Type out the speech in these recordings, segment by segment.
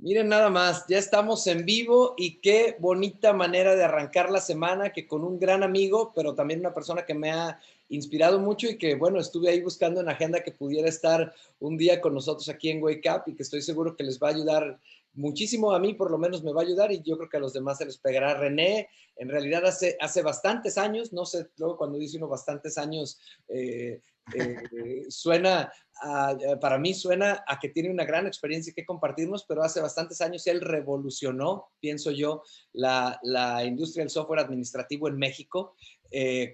Miren nada más, ya estamos en vivo y qué bonita manera de arrancar la semana que con un gran amigo, pero también una persona que me ha inspirado mucho y que, bueno, estuve ahí buscando en agenda que pudiera estar un día con nosotros aquí en Wake Up y que estoy seguro que les va a ayudar muchísimo. A mí por lo menos me va a ayudar y yo creo que a los demás se les pegará. René, en realidad hace bastantes años, no sé, luego cuando dice uno bastantes años, suena para mí suena a que tiene una gran experiencia que compartirnos, pero hace bastantes años él revolucionó, pienso yo, la industria del software administrativo en México,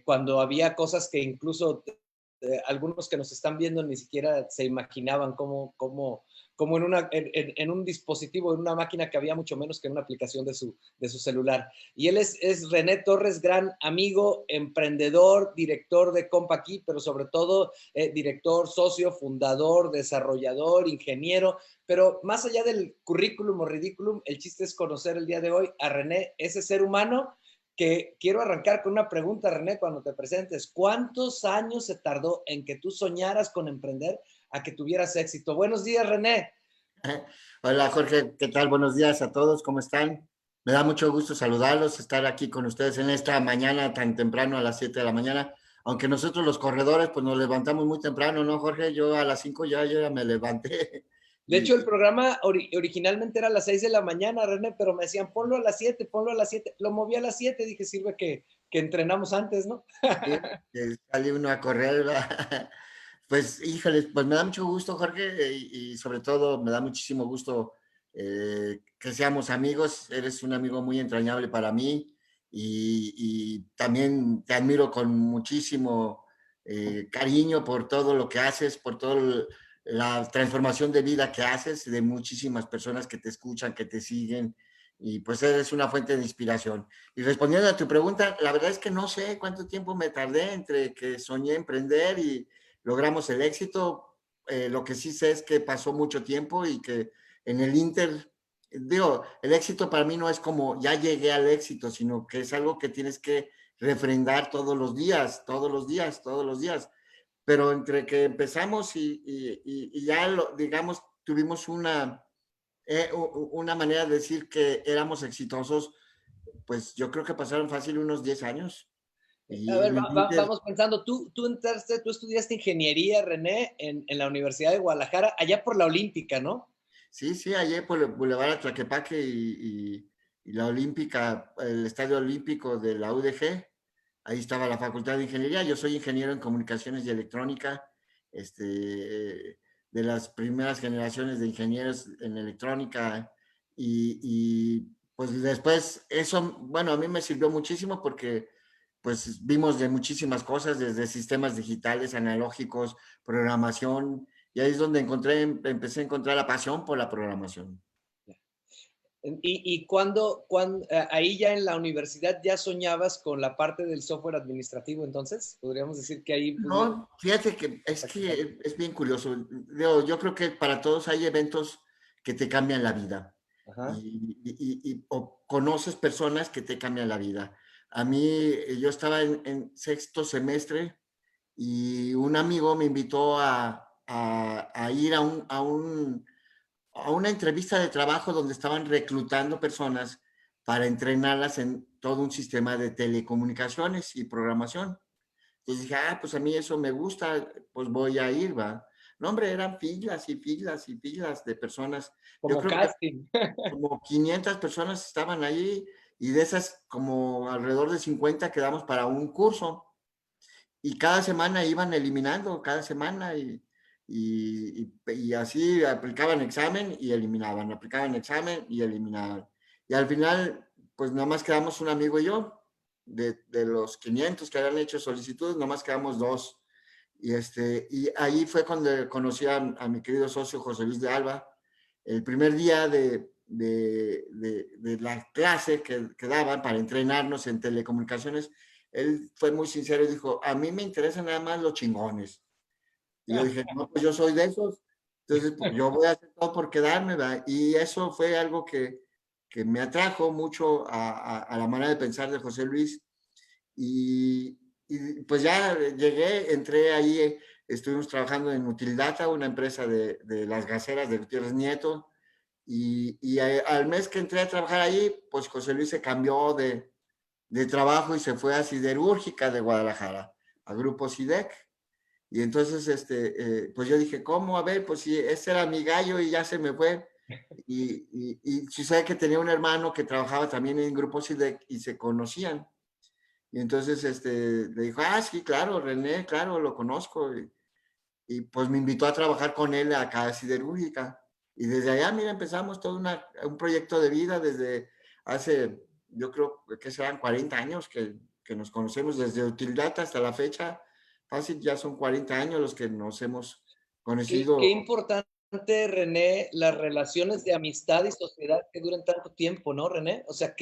cuando había cosas que incluso algunos que nos están viendo ni siquiera se imaginaban cómo en un dispositivo, en una máquina que había mucho menos que en una aplicación de su celular. Y él es René Torres, gran amigo, emprendedor, director de CompaKey, pero sobre todo director, socio, fundador, desarrollador, ingeniero. Pero más allá del currículum o ridículum, el chiste es conocer el día de hoy a René, ese ser humano que quiero arrancar con una pregunta, René, cuando te presentes. ¿Cuántos años se tardó en que tú soñaras con emprender a que tuvieras éxito? Buenos días, René. Hola Jorge, ¿qué tal? Buenos días a todos, ¿cómo están? Me da mucho gusto saludarlos, estar aquí con ustedes en esta mañana tan temprano a las 7 de la mañana, aunque nosotros los corredores pues nos levantamos muy temprano, ¿no, Jorge? Yo a las 5 yo ya me levanté De hecho, el y programa originalmente era a las 6 de la mañana, René, pero me decían, ponlo a las 7, ponlo a las 7. Lo moví a las 7, dije, sirve que entrenamos antes, ¿no? sí, sale uno a correr, ¿verdad? Pues híjoles, pues me da mucho gusto, Jorge, y sobre todo me da muchísimo gusto que seamos amigos. Eres un amigo muy entrañable para mí y también te admiro con muchísimo cariño por todo lo que haces, por toda la transformación de vida que haces, de muchísimas personas que te escuchan, que te siguen, y pues eres una fuente de inspiración. Y respondiendo a tu pregunta, la verdad es que no sé cuánto tiempo me tardé entre que soñé emprender y logramos el éxito. Lo que sí sé es que pasó mucho tiempo y que en el Inter, digo, el éxito para mí no es como ya llegué al éxito, sino que es algo que tienes que refrendar todos los días, todos los días, todos los días. Pero entre que empezamos y ya, digamos, tuvimos una manera de decir que éramos exitosos, pues yo creo que pasaron fácil unos 10 años. A Y ver, en el Inter, vamos pensando, tú estudiaste ingeniería, René, en la Universidad de Guadalajara, allá por la Olímpica, ¿no? sí, sí, allí por el Boulevard Atlaquepaque y la Olímpica, el Estadio Olímpico de la UDG, ahí estaba la Facultad de Ingeniería. Yo soy ingeniero en comunicaciones y electrónica, de las primeras generaciones de ingenieros en electrónica pues después eso, bueno, a mí me sirvió muchísimo porque pues vimos de muchísimas cosas, desde sistemas digitales, analógicos, programación, y ahí es donde empecé a encontrar la pasión por la programación. Y ahí ya en la universidad ya soñabas con la parte del software administrativo, entonces, podríamos decir que ahí pudieron No, fíjate practicar. que es bien curioso. Yo creo que para todos hay eventos que te cambian la vida Ajá. o conoces personas que te cambian la vida. A mí, yo estaba en sexto semestre y un amigo me invitó a ir a una entrevista de trabajo donde estaban reclutando personas para entrenarlas en todo un sistema de telecomunicaciones y programación. Entonces dije, pues a mí eso me gusta, pues voy a ir, va. No, hombre, eran filas y filas y filas de personas. Yo Como creo que casting. como 500 personas estaban allí y de esas como alrededor de 50 quedamos para un curso y cada semana iban eliminando, cada semana y así aplicaban examen y eliminaban, aplicaban examen y eliminaban. Y al final, pues nada más quedamos un amigo y yo, de los 500 que habían hecho solicitudes, nada más quedamos dos. Y ahí fue cuando conocí a mi querido socio José Luis de Alba. El primer día de la clase que daban para entrenarnos en telecomunicaciones, él fue muy sincero y dijo, a mí me interesan nada más los chingones. Y yo dije, no, pues yo soy de esos, entonces pues yo voy a hacer todo por quedarme, ¿verdad? Y eso fue algo que me atrajo mucho a la manera de pensar de José Luis. Y pues ya llegué, entré ahí, estuvimos trabajando en Utildata, una empresa de las gaseras de Gutiérrez Nieto, Al mes que entré a trabajar ahí, pues José Luis se cambió de trabajo y se fue a Siderúrgica de Guadalajara, a Grupo SIDEC. Y entonces, pues yo dije, ¿cómo? A ver, pues si ese era mi gallo y ya se me fue. Y sucede que tenía un hermano que trabajaba también en Grupo SIDEC y se conocían. Y entonces le dijo, ah, sí, claro, René, claro, lo conozco. Pues me invitó a trabajar con él acá a Siderúrgica. Y desde allá, mira, empezamos todo un proyecto de vida desde hace, yo creo que serán 40 años que nos conocemos, desde Utildata hasta la fecha. Fácil, ya son 40 años los que nos hemos Qué conocido. importante, René, las relaciones de amistad y sociedad que duren tanto tiempo, ¿no, René? O sea,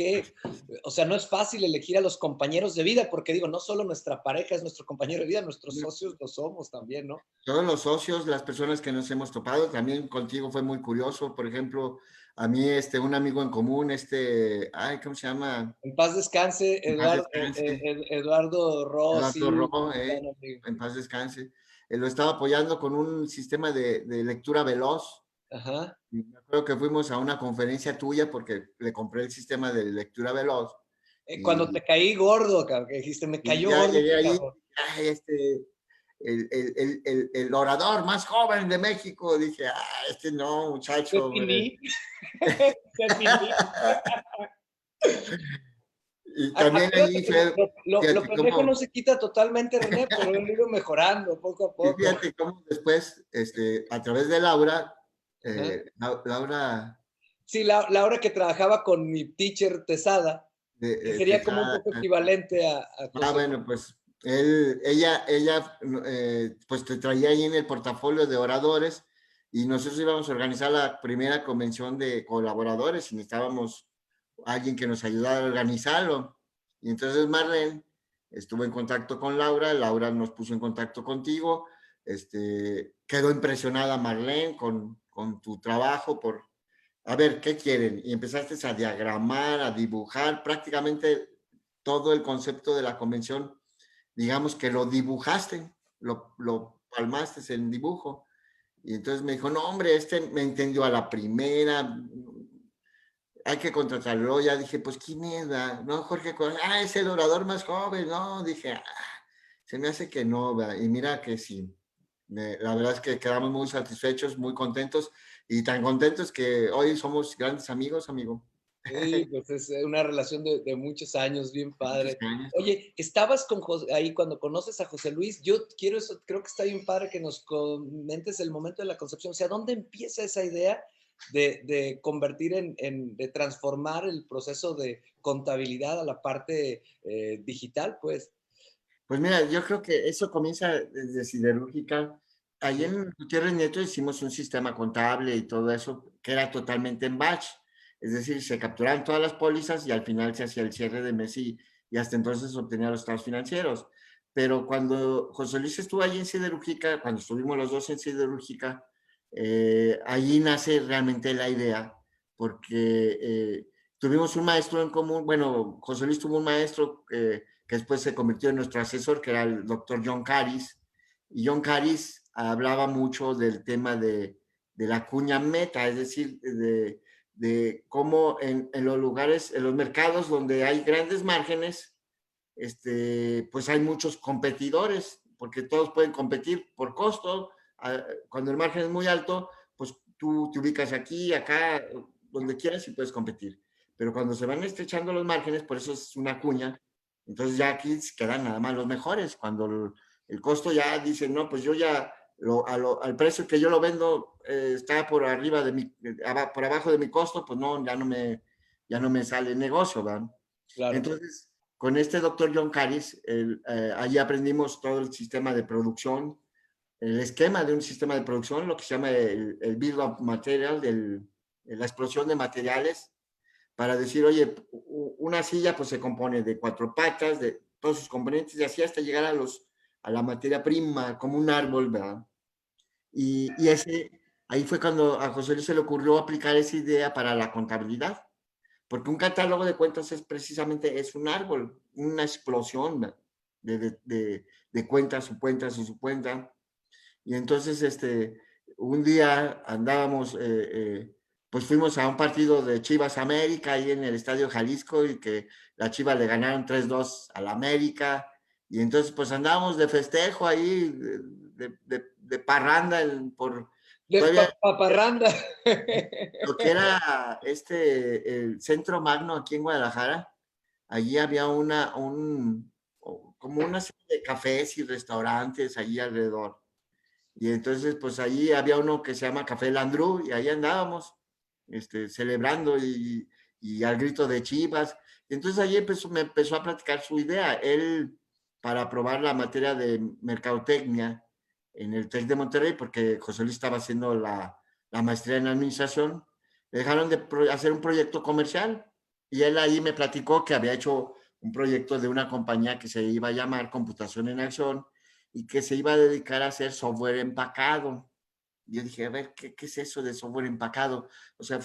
no es fácil elegir a los compañeros de vida, porque digo, no solo nuestra pareja es nuestro compañero de vida, nuestros socios lo somos también, ¿no? Todos los socios, las personas que nos hemos topado, también contigo fue muy curioso. Por ejemplo, a mí, un amigo en común, ay, ¿cómo se llama? En paz descanse, En paz descanse. Eduardo Eduardo Rossi. Ro, en paz descanse. Lo estaba apoyando con un sistema de lectura veloz. Ajá. Y me acuerdo que fuimos a una conferencia tuya porque le compré el sistema de lectura veloz. Cuando Y, te caí gordo, cabrón, que dijiste, me y cayó ya gordo, llegué allí, cabrón. ay, el orador más joven de México. Dije, no, muchacho. Definí, definí. Y también Acuérdate allí que fue, lo fíjate pendejo cómo, no se quita totalmente, René, pero lo he ido mejorando poco a y poco. fíjate cómo después, a través de Laura, Ajá. Laura Sí, Laura que trabajaba con mi teacher Tesada, que sería como un Quesada. poco equivalente a José Luis. Bueno, pues ella, pues te traía ahí en el portafolio de oradores y nosotros íbamos a organizar la primera convención de colaboradores y necesitábamos alguien que nos ayudara a organizarlo. Y entonces Marlene estuvo en contacto con Laura, Laura nos puso en contacto contigo, quedó impresionada Marlene con tu trabajo a ver, ¿qué quieren? Y empezaste a diagramar, a dibujar, prácticamente todo el concepto de la convención, digamos que lo dibujaste, lo palmaste en dibujo. Y entonces me dijo, no, hombre, me entendió a la primera, hay que contratarlo. Ya dije, pues, ¿quién es? No, Jorge, es el orador más joven, no, dije, se me hace que no, ¿verdad? Y mira que sí, la verdad es que quedamos muy satisfechos, muy contentos, y tan contentos que hoy somos grandes amigos, amigo. Sí, pues es una relación de muchos años, bien Muchos padre. años. Oye, estabas ahí cuando conoces a José Luis. Yo quiero eso, creo que está bien padre que nos comentes el momento de la concepción. O sea, ¿dónde empieza esa idea de convertir de transformar el proceso de contabilidad a la parte digital? Pues, Pues mira, yo creo que eso comienza desde siderúrgica. Allí ujú. en Gutiérrez Nieto hicimos un sistema contable y todo eso que era totalmente en batch. Es decir, se capturaban todas las pólizas y al final se hacía el cierre de mes y hasta entonces se obtenía los estados financieros. Pero cuando José Luis estuvo allí en siderúrgica, cuando estuvimos los dos en siderúrgica, allí nace realmente la idea, porque tuvimos un maestro en común. Bueno, José Luis tuvo un maestro que después se convirtió en nuestro asesor, que era el doctor John Caris. Y John Caris hablaba mucho del tema de la cuña meta, es decir, de cómo en los lugares, en los mercados donde hay grandes márgenes, pues hay muchos competidores, porque todos pueden competir por costo. Cuando el margen es muy alto, pues tú te ubicas aquí, acá, donde quieras y puedes competir. Pero cuando se van estrechando los márgenes, por eso es una cuña, entonces ya aquí quedan nada más los mejores. Cuando el costo ya dice, no, pues yo ya al precio que yo lo vendo está por arriba por abajo de mi costo, pues no, ya no me sale negocio, ¿verdad? Claro. Entonces, con este doctor John Caris, allí aprendimos todo el sistema de producción, el esquema de un sistema de producción, lo que se llama el Bill of Material, la explosión de materiales, para decir, oye, una silla pues se compone de 4 patas, de todos sus componentes, y así hasta llegar a la materia prima, como un árbol, ¿verdad? Y ahí fue cuando a José Luis se le ocurrió aplicar esa idea para la contabilidad, porque un catálogo de cuentas es un árbol, una explosión de cuentas, su cuenta, su cuenta. Y entonces, un día andábamos pues fuimos a un partido de Chivas América ahí en el Estadio Jalisco y que la Chivas le ganaron 3-2 al América. Y entonces pues andábamos de festejo ahí, de parranda por De todavía paparranda. lo que era el Centro Magno aquí en Guadalajara. Allí había como una serie de cafés y restaurantes allí alrededor. Y entonces, pues allí había uno que se llama Café Landru y ahí andábamos, celebrando y al grito de Chivas. Y entonces allí me empezó a platicar su idea. Él, para probar la materia de mercadotecnia en el TEC de Monterrey, porque José Luis estaba haciendo la maestría en administración, le dejaron de hacer un proyecto comercial. Y él ahí me platicó que había hecho un proyecto de una compañía que se iba a llamar Computación en Acción y que se iba a dedicar a hacer software empacado. Yo dije, a ver, ¿qué es eso de software empacado? O sea,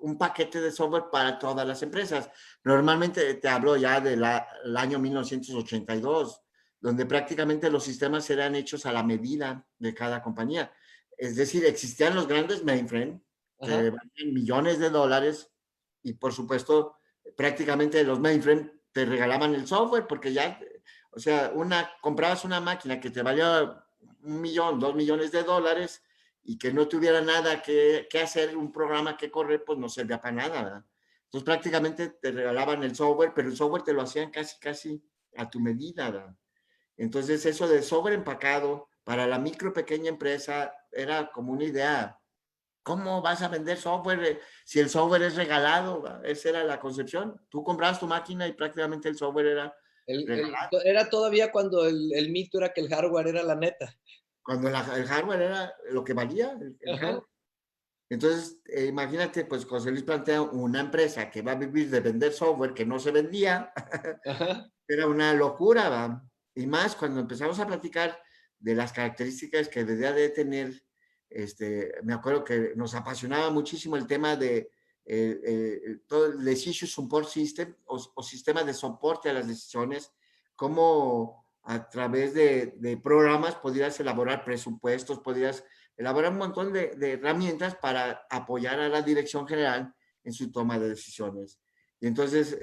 un paquete de software para todas las empresas. Normalmente te hablo ya del año 1982, donde prácticamente los sistemas eran hechos a la medida de cada compañía. Es decir, existían los grandes mainframe que Ajá. valían millones de dólares y por supuesto, prácticamente los mainframe te regalaban el software porque ya, o sea, comprabas una máquina que te valía 1 millón, 2 millones de dólares y que no tuviera nada que hacer, un programa que correr, pues no servía para nada, ¿verdad? Entonces prácticamente te regalaban el software, pero el software te lo hacían casi, casi a tu medida, ¿verdad? Entonces eso de software empacado para la micro pequeña empresa era como una idea. ¿Cómo vas a vender software si el software es regalado? ¿Verdad? Esa era la concepción. Tú comprabas tu máquina y prácticamente el software era regalado. Era todavía cuando el mito era que el hardware era la neta. Cuando el hardware era lo que valía, el Ajá, hardware. Entonces, imagínate, pues José Luis plantea una empresa que va a vivir de vender software que no se vendía, ajá. era una locura, ¿va? Y más cuando empezamos a platicar de las características que debía de tener, me acuerdo que nos apasionaba muchísimo el tema de todo el Decision Support System o sistema de soporte a las decisiones, cómo a través de programas podías elaborar presupuestos, podías elaborar un montón de herramientas para apoyar a la dirección general en su toma de decisiones. Y entonces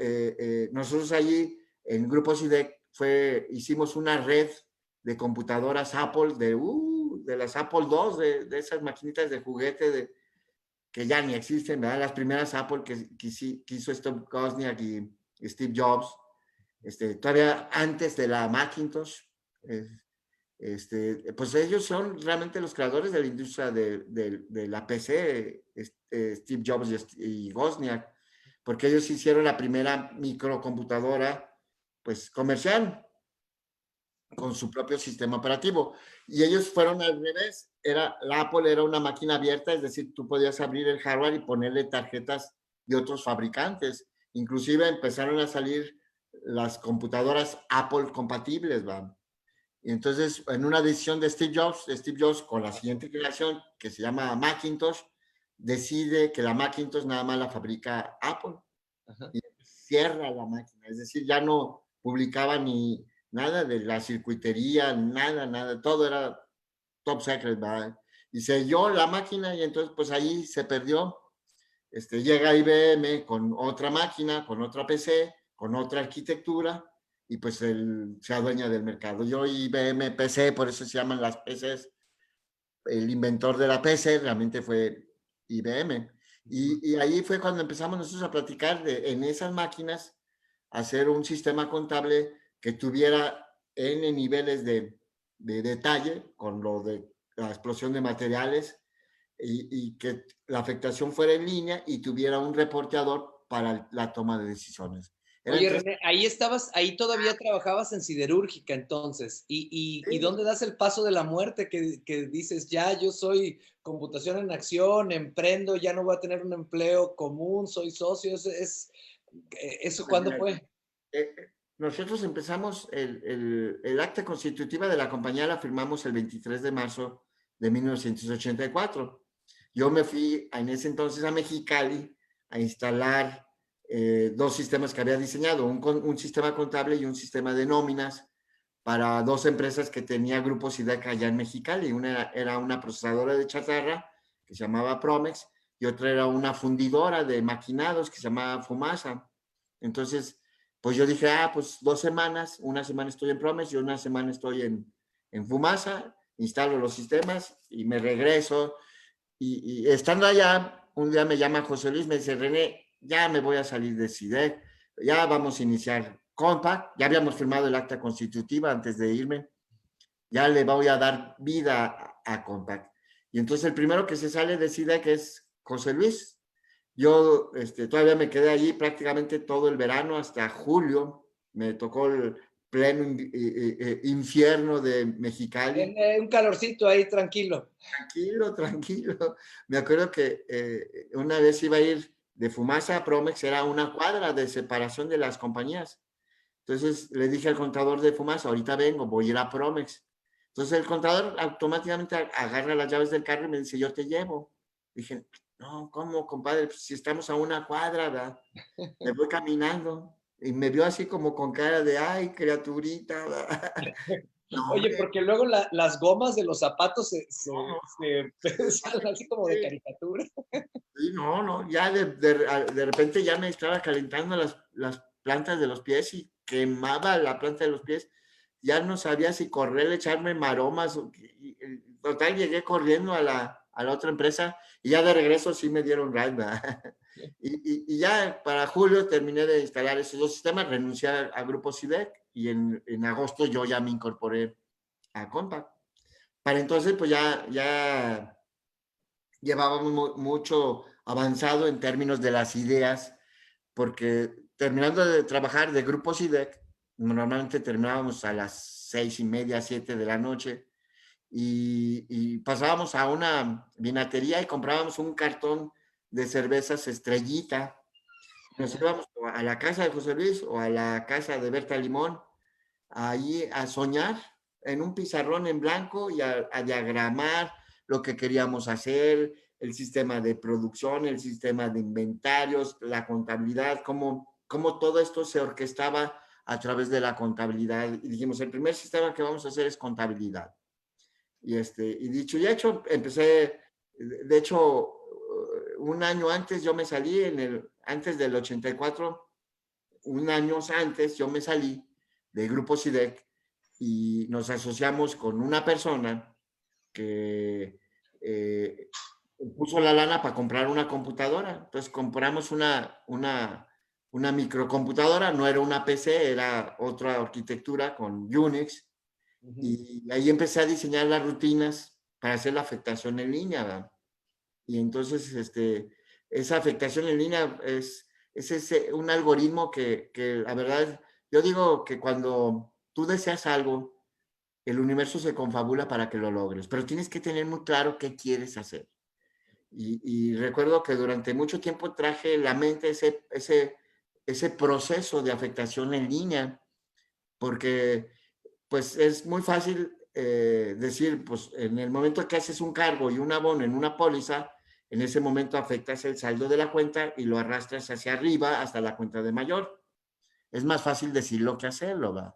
nosotros allí en Grupo SIDEC hicimos una red de computadoras Apple, de las Apple II, de esas maquinitas de juguete que ya ni existen, ¿verdad? Las primeras Apple que hizo Steve Wozniak y Steve Jobs, todavía antes de la Macintosh. Eh, pues ellos son realmente los creadores de la industria de la PC, Steve Jobs y Wozniak, porque ellos hicieron la primera microcomputadora pues comercial con su propio sistema operativo. Y ellos fueron al revés. La Apple era una máquina abierta, es decir, tú podías abrir el hardware y ponerle tarjetas de otros fabricantes. Inclusive empezaron a salir las computadoras Apple compatibles, ¿va? Y entonces, en una decisión de Steve Jobs con la siguiente creación, que se llama Macintosh, decide que la Macintosh nada más la fabrica Apple Ajá. y cierra la máquina. Es decir, ya no publicaba ni nada de la circuitería, nada, nada, todo era top secret, ¿verdad? Y selló la máquina y entonces pues ahí se perdió. Llega IBM con otra máquina, con otra PC, con otra arquitectura y pues él se adueña del mercado. Yo IBM PC, por eso se llaman las PCs, el inventor de la PC realmente fue IBM. Y ahí fue cuando empezamos nosotros a platicar en esas máquinas, hacer un sistema contable que tuviera N niveles de detalle con lo de la explosión de materiales y que la afectación fuera en línea y tuviera un reporteador para la toma de decisiones. Eran Oye, tres. René, ahí estabas, ahí todavía trabajabas en siderúrgica entonces. ¿Y Sí, dónde das el paso de la muerte que dices, ya yo soy computación en acción, emprendo, ya no voy a tener un empleo común, soy socio? ¿Eso pues cuándo mira, fue? nosotros empezamos el acta constitutiva de la compañía, la firmamos el 23 de marzo de 1984. Yo me fui en ese entonces a Mexicali a instalar dos sistemas que había diseñado, un sistema contable y un sistema de nóminas para dos empresas que tenía Grupo SIDEC allá en Mexicali. Una era una procesadora de chatarra que se llamaba Promex y otra era una fundidora de maquinados que se llamaba Fumasa. Entonces, pues yo dije, pues 2 semanas, una semana estoy en Promex y una semana estoy en Fumasa, instalo los sistemas y me regreso. Y estando allá, un día me llama José Luis, me dice, René, ya me voy a salir de CIDEC, ya vamos a iniciar Compact, ya habíamos firmado el acta constitutiva antes de irme, ya le voy a dar vida a Compact. Y entonces el primero que se sale de CIDEC es José Luis. Yo todavía me quedé allí prácticamente todo el verano hasta julio, me tocó el pleno infierno de Mexicali. Un calorcito ahí, tranquilo. Tranquilo, tranquilo. Me acuerdo que una vez iba a ir de Fumasa a Promex, era una cuadra de separación de las compañías. Entonces le dije al contador de Fumasa, ahorita vengo, voy a ir a Promex. Entonces el contador automáticamente agarra las llaves del carro y me dice, yo te llevo. Dije, no, ¿cómo, compadre? Pues si estamos a una cuadra, ¿verdad? Me voy caminando. Y me vio así como con cara de, ay, criaturita, ¿verdad? No, Oye, hombre, porque luego las gomas de los zapatos no, se salen así como de caricatura. sí, no, no, ya de repente ya me estaba calentando las plantas de los pies y quemaba la planta de los pies. Ya no sabía si correr, echarme maromas. Total, llegué corriendo a la otra empresa y ya de regreso sí me dieron ride. Y ya para julio terminé de instalar esos 2 sistemas, renuncié a Grupo CIDEC y en agosto yo ya me incorporé a Compact. Para entonces, pues ya llevábamos mucho avanzado en términos de las ideas, porque terminando de trabajar de Grupo SIDEC, normalmente terminábamos a las 6:30, 7 de la noche, y pasábamos a una vinatería y comprábamos un cartón de cervezas Estrellita. Nos íbamos a la casa de José Luis o a la casa de Berta Limón, ahí a soñar en un pizarrón en blanco y a diagramar lo que queríamos hacer, el sistema de producción, el sistema de inventarios, la contabilidad, cómo todo esto se orquestaba a través de la contabilidad. Y dijimos, el primer sistema que vamos a hacer es contabilidad. Y dicho y hecho, empecé, de hecho, un año antes yo me salí, antes del 84, un año antes yo me salí del Grupo SIDEC y nos asociamos con una persona que puso la lana para comprar una computadora. Entonces compramos una microcomputadora, no era una PC, era otra arquitectura con Unix. Y ahí empecé a diseñar las rutinas para hacer la afectación en línea, ¿verdad? Y entonces, esa afectación en línea es un algoritmo que la verdad, yo digo que cuando tú deseas algo, el universo se confabula para que lo logres, pero tienes que tener muy claro qué quieres hacer. Y recuerdo que durante mucho tiempo traje en la mente ese proceso de afectación en línea, porque pues es muy fácil decir, pues en el momento que haces un cargo y un abono en una póliza, en ese momento afectas el saldo de la cuenta y lo arrastras hacia arriba hasta la cuenta de mayor. Es más fácil decirlo que hacerlo, ¿va?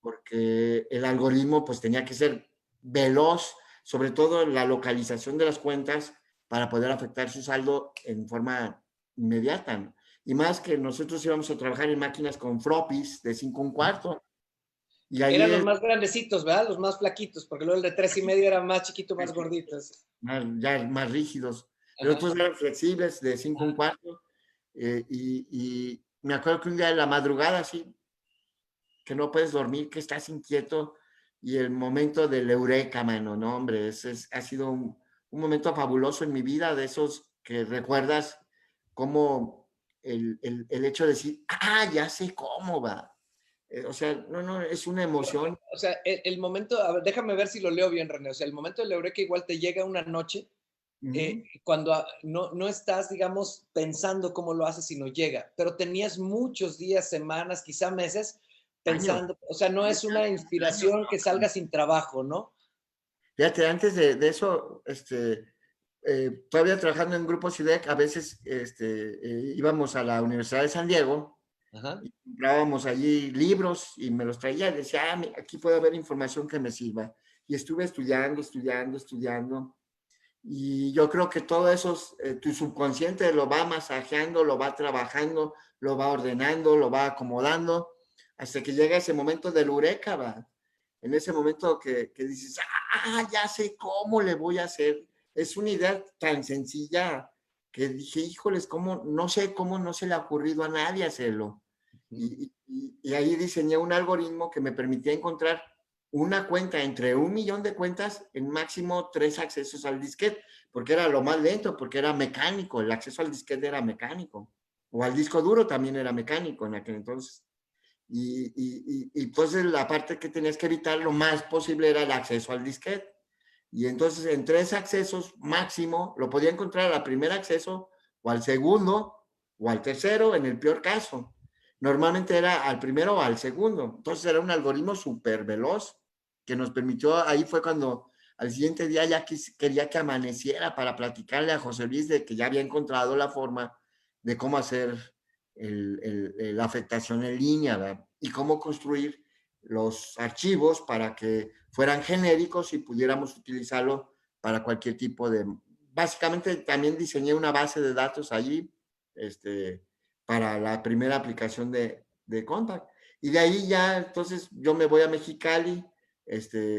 Porque el algoritmo pues tenía que ser veloz, sobre todo en la localización de las cuentas para poder afectar su saldo en forma inmediata, ¿no? Y más que nosotros íbamos a trabajar en máquinas con floppies de 5 1/4 y Eran los ahí más grandecitos, ¿verdad? Los más flaquitos, porque luego el de 3,5 era más chiquito, más gorditos. ya más rígidos. Pero Ajá. otros eran flexibles de 5 1/4. Y me acuerdo que un día en la madrugada, así, que no puedes dormir, que estás inquieto, y el momento del eureka, mano, no, hombre, ha sido un momento fabuloso en mi vida, de esos que recuerdas como el hecho de decir, ya sé cómo va. O sea, no, es una emoción. O sea, el momento, a ver, déjame ver si lo leo bien, René. O sea, el momento del eureka igual te llega una noche Ujú. cuando no estás, digamos, pensando cómo lo haces, sino llega, pero tenías muchos días, semanas, quizá meses Años, pensando, o sea, no es una años. inspiración que salga sin trabajo, ¿no? Fíjate, antes de eso, todavía trabajando en Grupo SIDEC, a veces íbamos a la Universidad de San Diego Ajá. y comprábamos allí libros y me los traía y decía, aquí puede haber información que me sirva. Y estuve estudiando, estudiando, estudiando. Y yo creo que todo eso, tu subconsciente lo va masajeando, lo va trabajando, lo va ordenando, lo va acomodando, hasta que llega ese momento del eureka, ¿va? En ese momento que dices, ya sé cómo le voy a hacer. Es una idea tan sencilla que dije, híjoles, ¿cómo? No sé cómo no se le ha ocurrido a nadie hacerlo. Y ahí diseñé un algoritmo que me permitía encontrar una cuenta entre 1 millón de cuentas en máximo 3 accesos al disquete, porque era lo más lento, porque era mecánico, el acceso al disquete era mecánico, o al disco duro también era mecánico en aquel entonces. Y entonces la parte que tenías que evitar lo más posible era el acceso al disquete. Y entonces en 3 accesos máximo lo podía encontrar al primer acceso o al segundo o al tercero en el peor caso. Normalmente era al primero o al segundo. Entonces era un algoritmo súper veloz que nos permitió, ahí fue cuando al siguiente día ya quería que amaneciera para platicarle a José Luis de que ya había encontrado la forma de cómo hacer la afectación en línea, ¿verdad? Y cómo construir los archivos para que fueran genéricos y pudiéramos utilizarlo para cualquier tipo de... Básicamente también diseñé una base de datos allí para la primera aplicación de Contact. Y de ahí ya, entonces yo me voy a Mexicali.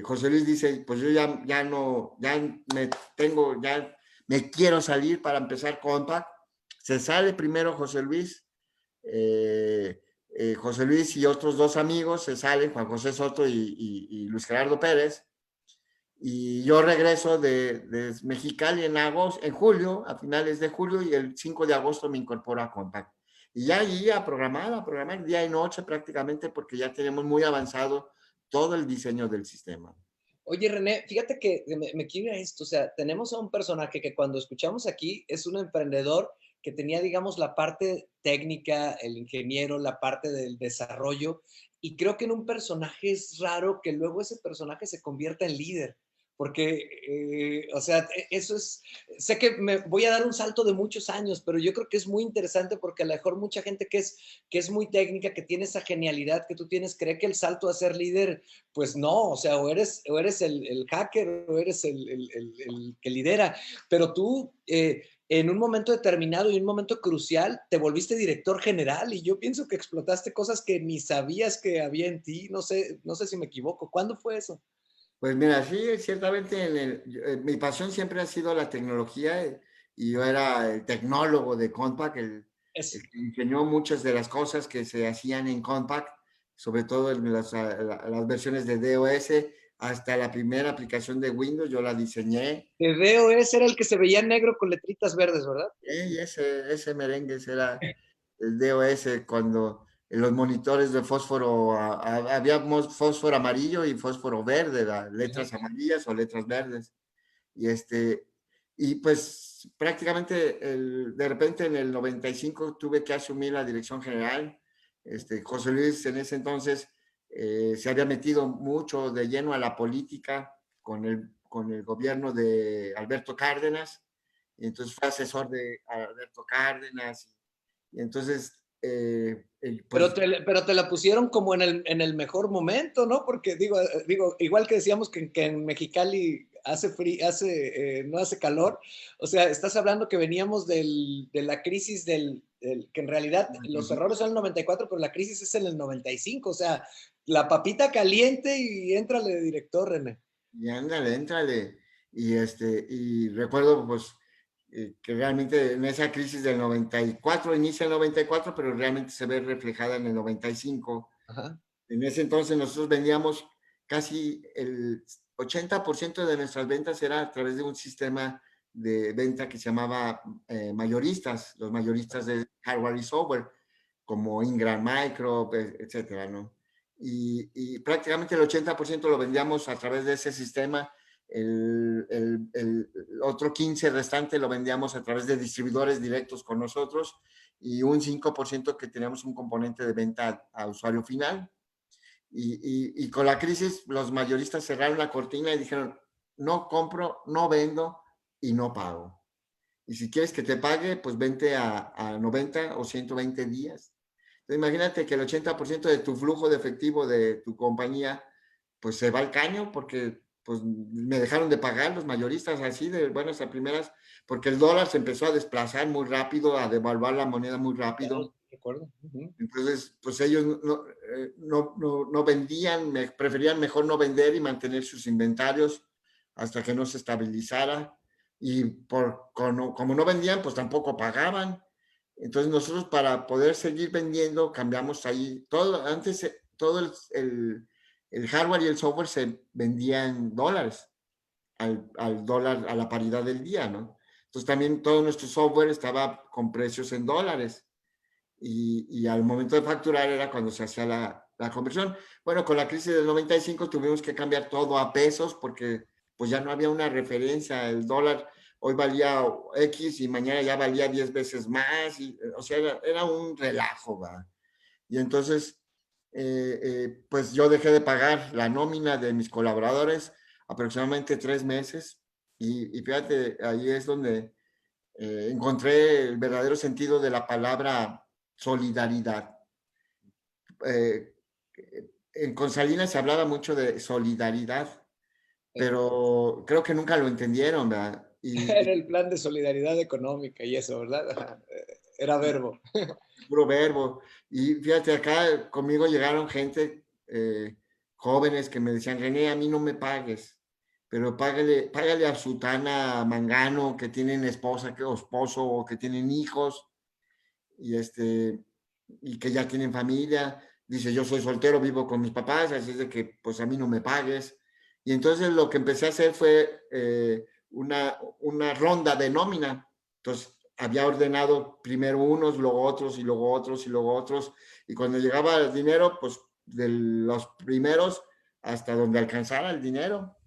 José Luis dice, pues yo ya no, ya me quiero salir para empezar Contact. Se sale primero José Luis, José Luis y otros 2 amigos se salen, Juan José Soto y Luis Gerardo Pérez, y yo regreso de Mexicali en julio, a finales de julio, y el 5 de agosto me incorporo a Compact. Y ya ahí a programar día y noche prácticamente, porque ya tenemos muy avanzado todo el diseño del sistema. Oye, René, fíjate que me quiero ir a esto, o sea, tenemos a un personaje que cuando escuchamos aquí es un emprendedor que tenía, digamos, la parte técnica, el ingeniero, la parte del desarrollo, y creo que en un personaje es raro que luego ese personaje se convierta en líder, porque, o sea, eso es, sé que me voy a dar un salto de muchos años, pero yo creo que es muy interesante porque a lo mejor mucha gente que es muy técnica, que tiene esa genialidad que tú tienes, cree que el salto a ser líder pues no, o sea, o eres el hacker o eres el que lidera, pero tú en un momento determinado y un momento crucial te volviste director general y yo pienso que explotaste cosas que ni sabías que había en ti, no sé si me equivoco, ¿cuándo fue eso? Pues mira, sí, ciertamente mi pasión siempre ha sido la tecnología, y yo era el tecnólogo de Compaq, el Es, que enseñó muchas de las cosas que se hacían en Compaq, sobre todo en las versiones de DOS, hasta la primera aplicación de Windows, yo la diseñé. te veo, ese era el que se veía negro con letritas verdes, ¿verdad? Y ese merengue era el DOS cuando en los monitores de fósforo había fósforo amarillo y fósforo verde, Ajá. letras amarillas o letras verdes. Y y pues prácticamente de repente en el 95 tuve que asumir la dirección general. José Luis en ese entonces se había metido mucho de lleno a la política con el gobierno de Alberto Cárdenas, y entonces fue asesor de Alberto Cárdenas, y entonces pues Pero te la pusieron como en el mejor momento, ¿no? Porque digo, igual que decíamos que en Mexicali hace frío, no hace calor, o sea, estás hablando que veníamos de la crisis que en realidad los errores son en el 94, pero la crisis es en el 95, o sea, la papita caliente y éntrale de director, René. y ándale, éntrale. Y recuerdo pues que realmente en esa crisis del 94, inicia el 94, pero realmente se ve reflejada en el 95. Ajá. En ese entonces nosotros vendíamos casi el 80% de nuestras ventas era a través de un sistema de venta que se llamaba mayoristas, los mayoristas de hardware y software, como Ingram Micro, etcétera, ¿no? Y prácticamente el 80% lo vendíamos a través de ese sistema. El otro 15 restante lo vendíamos a través de distribuidores directos con nosotros, y un 5% que teníamos un componente de venta a usuario final. Y con la crisis los mayoristas cerraron la cortina y dijeron, no compro, no vendo y no pago. Y si quieres que te pague, pues vente a 90 o 120 días. Entonces, imagínate que el 80% de tu flujo de efectivo de tu compañía, pues se va al caño porque pues me dejaron de pagar los mayoristas así de buenas a primeras, porque el dólar se empezó a desplazar muy rápido, a devaluar la moneda muy Claro, rápido. recuerdo. Ujú. Entonces, pues ellos no vendían, preferían mejor no vender y mantener sus inventarios hasta que no se estabilizara. Y como no vendían, pues tampoco pagaban. Entonces nosotros para poder seguir vendiendo cambiamos ahí todo. Antes todo el hardware y el software se vendía en dólares, al dólar, a la paridad del día, ¿no? Entonces también todo nuestro software estaba con precios en dólares y al momento de facturar era cuando se hacía la conversión. Bueno, con la crisis del 95 tuvimos que cambiar todo a pesos porque pues ya no había una referencia. El dólar hoy valía X y mañana ya valía 10 veces más. O sea, era un relajo, ¿va? Y entonces, pues yo dejé de pagar la nómina de mis colaboradores aproximadamente 3 meses. Y fíjate, ahí es donde encontré el verdadero sentido de la palabra solidaridad. Eh, con Salinas se hablaba mucho de solidaridad, pero creo que nunca lo entendieron, ¿verdad? Era el plan de solidaridad económica y eso, ¿verdad? Era verbo. Puro verbo. Y fíjate, acá conmigo llegaron gente, jóvenes que me decían, René, a mí no me pagues, pero págale a Sutana Mangano que tienen esposa o esposo o que tienen hijos y y que ya tienen familia. Dice, yo soy soltero, vivo con mis papás, así es de que pues a mí no me pagues. Y entonces lo que empecé a hacer fue una ronda de nómina. Entonces había ordenado primero unos, luego otros y luego otros y luego otros. Y cuando llegaba el dinero, pues de los primeros hasta donde alcanzara el dinero.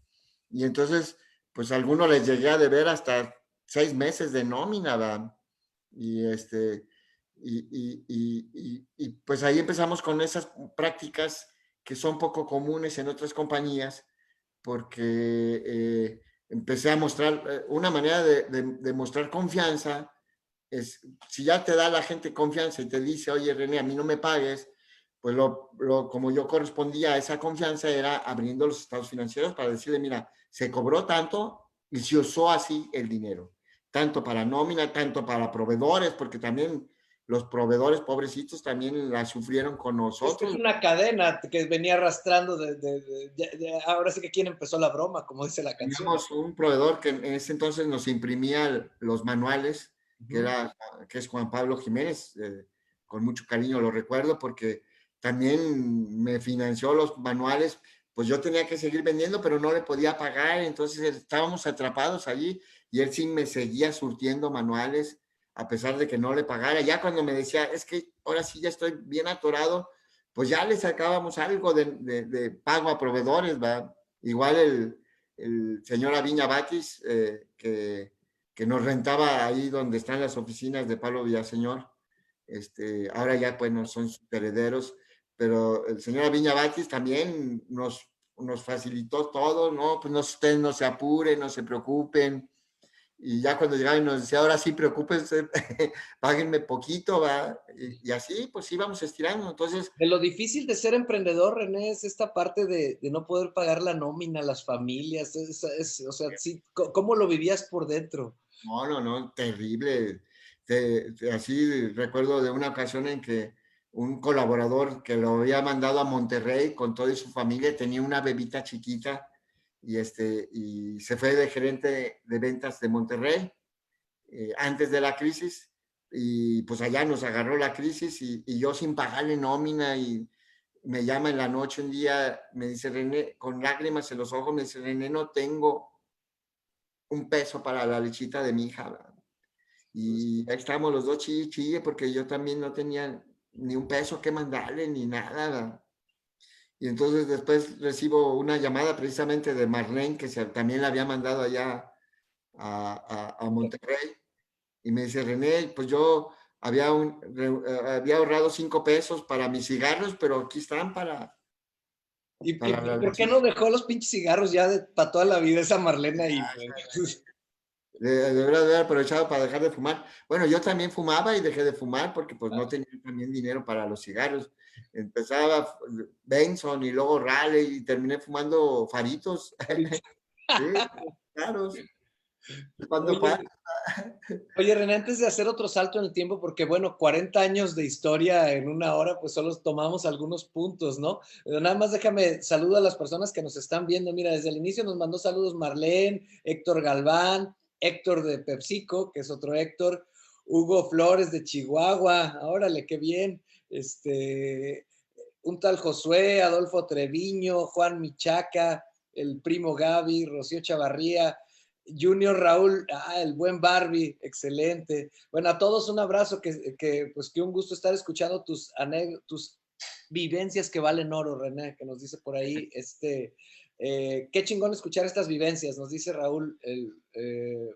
Y entonces, pues a algunos les llegué a deber hasta 6 meses de nómina, ¿verdad? Y pues ahí empezamos con esas prácticas que son poco comunes en otras compañías, porque empecé a mostrar una manera de mostrar confianza. Es, si ya te da la gente confianza y te dice, oye René, a mí no me pagues, pues como yo correspondía a esa confianza era abriendo los estados financieros para decirle, mira, se cobró tanto y se usó así el dinero, tanto para nómina, tanto para proveedores, porque también los proveedores pobrecitos también la sufrieron con Es nosotros. una cadena que venía arrastrando ahora sí que quién empezó la broma, como dice la canción. Teníamos un proveedor que en ese entonces nos imprimía los manuales, Ujú. que es Juan Pablo Jiménez, con mucho cariño lo recuerdo porque también me financió los manuales, pues yo tenía que seguir vendiendo, pero no le podía pagar, entonces estábamos atrapados allí y él sí me seguía surtiendo manuales a pesar de que no le pagara. Ya cuando me decía, es que ahora sí ya estoy bien atorado, pues ya le sacábamos algo de pago a proveedores, ¿va? Igual el señor Aviña Batis, que nos rentaba ahí donde están las oficinas de Pablo Villaseñor. Ahora ya pues no son sus herederos, pero el señor Aviña Batis también nos facilitó todo, ¿no? Pues no, ustedes no se apuren, no se preocupen. Y ya cuando llegaba y nos decía, ahora sí, preocúpense, páguenme poquito, ¿va? Y así pues íbamos estirando. Entonces, De lo difícil de ser emprendedor, René, es esta parte de no poder pagar la nómina, las familias, o sea, sí, ¿cómo lo vivías por dentro? no, terrible. Así recuerdo de una ocasión en que un colaborador que lo había mandado a Monterrey con toda su familia tenía una bebita chiquita y se fue de gerente de ventas de Monterrey antes de la crisis y pues allá nos agarró la crisis y yo sin pagarle nómina y me llama en la noche un día, me dice René, con lágrimas en los ojos, me dice René, no tengo un peso para la lechita de mi hija. ¿Verdad? Pues, Y ahí estábamos los dos chille, chille, porque yo también no tenía ni un peso que mandarle, ni nada. ¿Verdad? Y entonces después recibo una llamada precisamente de Marlene, que también la había mandado allá a Monterrey, y me dice, René, pues yo había ahorrado 5 pesos para mis cigarros, pero aquí están para la y por qué lechita. no dejó los pinches cigarros ya para toda la vida esa Marlena ahí, güey? Debería haber aprovechado para dejar de fumar. Bueno, yo también fumaba y dejé de fumar porque pues no tenía también dinero para los cigarros. Empezaba Benson y luego Raleigh y terminé fumando faritos. Sí, claros. Cuando Oye, oye, René, antes de hacer otro salto en el tiempo, porque bueno, 40 años de historia en una hora, pues solo tomamos algunos puntos, ¿no? Pero nada más déjame saludo a las personas que nos están viendo. Mira, desde el inicio nos mandó saludos Marlene, Héctor Galván, Héctor de PepsiCo, que es otro Héctor, Hugo Flores de Chihuahua, órale, qué bien. Un tal Josué, Adolfo Treviño, Juan Michaca, el primo Gaby, Rocío Chavarría, Junior Raúl, el buen Barbie, excelente. Bueno, a todos un abrazo, pues que un gusto estar escuchando tus vivencias que valen oro, René, que nos dice por ahí, qué chingón escuchar estas vivencias, nos dice Raúl,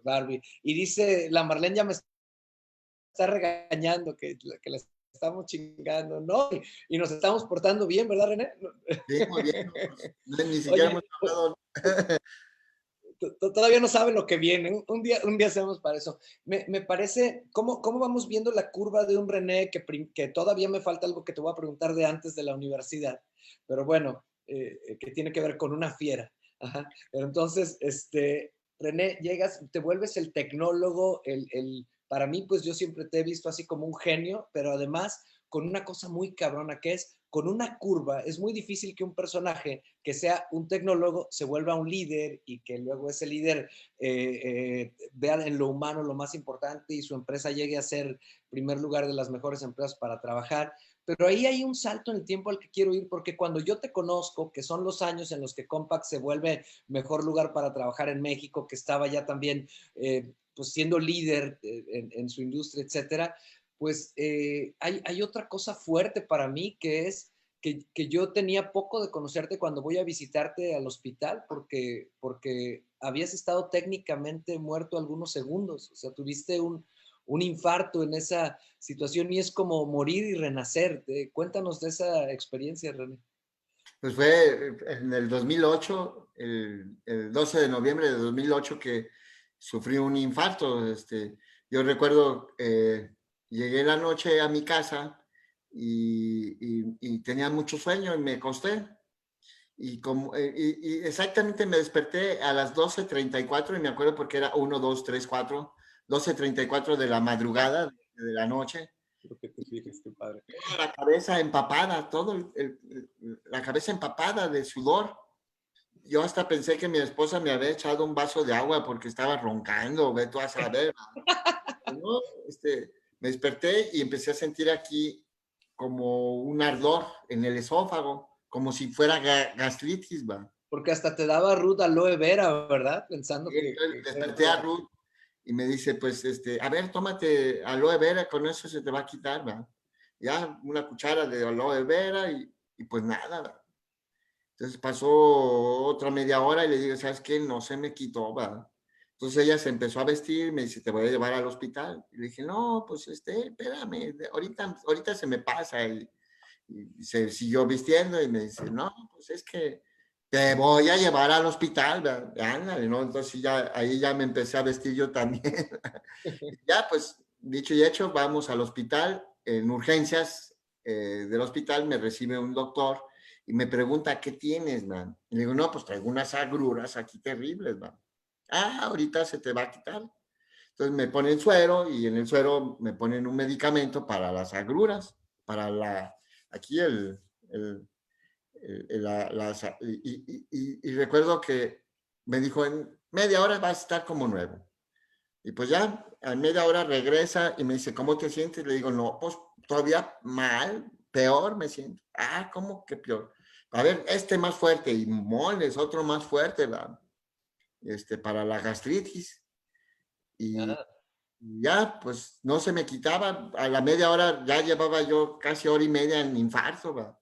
Barbie. Y dice, la Marlene ya me está regañando, que la estamos chingando, ¿no? Y nos estamos portando bien, ¿verdad, René? sí, muy bien. Pues, ni siquiera Oye, hemos hablado. todavía no sabe lo que viene. Un día hacemos para eso. Me parece, ¿cómo vamos viendo la curva de un René que todavía me falta algo que te voy a preguntar de antes de la universidad? Pero bueno, que tiene que ver con una fiera. Ajá. Pero entonces, René, llegas, te vuelves el tecnólogo, para mí, pues yo siempre te he visto así como un genio, pero además con una cosa muy cabrona que es, con una curva, es muy difícil que un personaje que sea un tecnólogo se vuelva un líder y que luego ese líder vea en lo humano lo más importante y su empresa llegue a ser primer lugar de las mejores empresas para trabajar. Pero ahí hay un salto en el tiempo al que quiero ir, porque cuando yo te conozco, que son los años en los que Compaq se vuelve mejor lugar para trabajar en México, que estaba ya también pues siendo líder en su industria, etcétera, pues hay otra cosa fuerte para mí que es que yo tenía poco de conocerte cuando voy a visitarte al hospital porque habías estado técnicamente muerto algunos segundos, o sea, tuviste un infarto en esa situación y es como morir y renacer. Cuéntanos de esa experiencia, René. Pues fue en el 2008, el 12 de noviembre de 2008 que sufrí un infarto. Yo recuerdo, llegué la noche a mi casa y tenía mucho sueño y me acosté. Y exactamente me desperté a las 12:34 y me acuerdo porque era 1, 2, 3, 4, 12:34 de la madrugada de la noche. Lo que te fijes, qué padre. Toda la cabeza empapada, la cabeza empapada de sudor. Yo hasta pensé que mi esposa me había echado un vaso de agua porque estaba roncando, ve tú a saber. ¿No? Me desperté y empecé a sentir aquí como un ardor en el esófago, como si fuera gastritis, va. Porque hasta te daba Ruth aloe vera, ¿verdad? Pensando Y que entonces era desperté a todo. Ruth y me dice, pues, a ver, tómate aloe vera, con eso se te va a quitar, va. Ya, una cuchara de aloe vera y pues nada, va. Entonces pasó otra media hora y le digo, ¿sabes qué? No se me quitó, va. Entonces ella se empezó a vestir, me dice, te voy a llevar al hospital. Y le dije, no, pues espérame, ahorita se me pasa. Y se siguió vistiendo y me dice, no, pues es que te voy a llevar al hospital, ¿verdad? Ándale, ¿no? Entonces ya, ahí ya me empecé a vestir yo también. Ya, pues, dicho y hecho, vamos al hospital. En urgencias del hospital me recibe un doctor y me pregunta, ¿qué tienes, man? Y le digo, no, pues traigo unas agruras aquí terribles, man. Ah, ahorita se te va a quitar. Entonces me ponen suero y en el suero me ponen un medicamento para las agruras, para aquí y recuerdo que me dijo, en media hora vas a estar como nuevo. Y pues ya, a media hora regresa y me dice, ¿cómo te sientes? Le digo, no, pues todavía mal, peor me siento. Ah, ¿cómo que peor? A ver, más fuerte y moles, otro más fuerte, ¿verdad? Para la gastritis. Y Ah, ya, pues no se me quitaba. A la media hora ya llevaba yo casi hora y media en infarto, ¿verdad?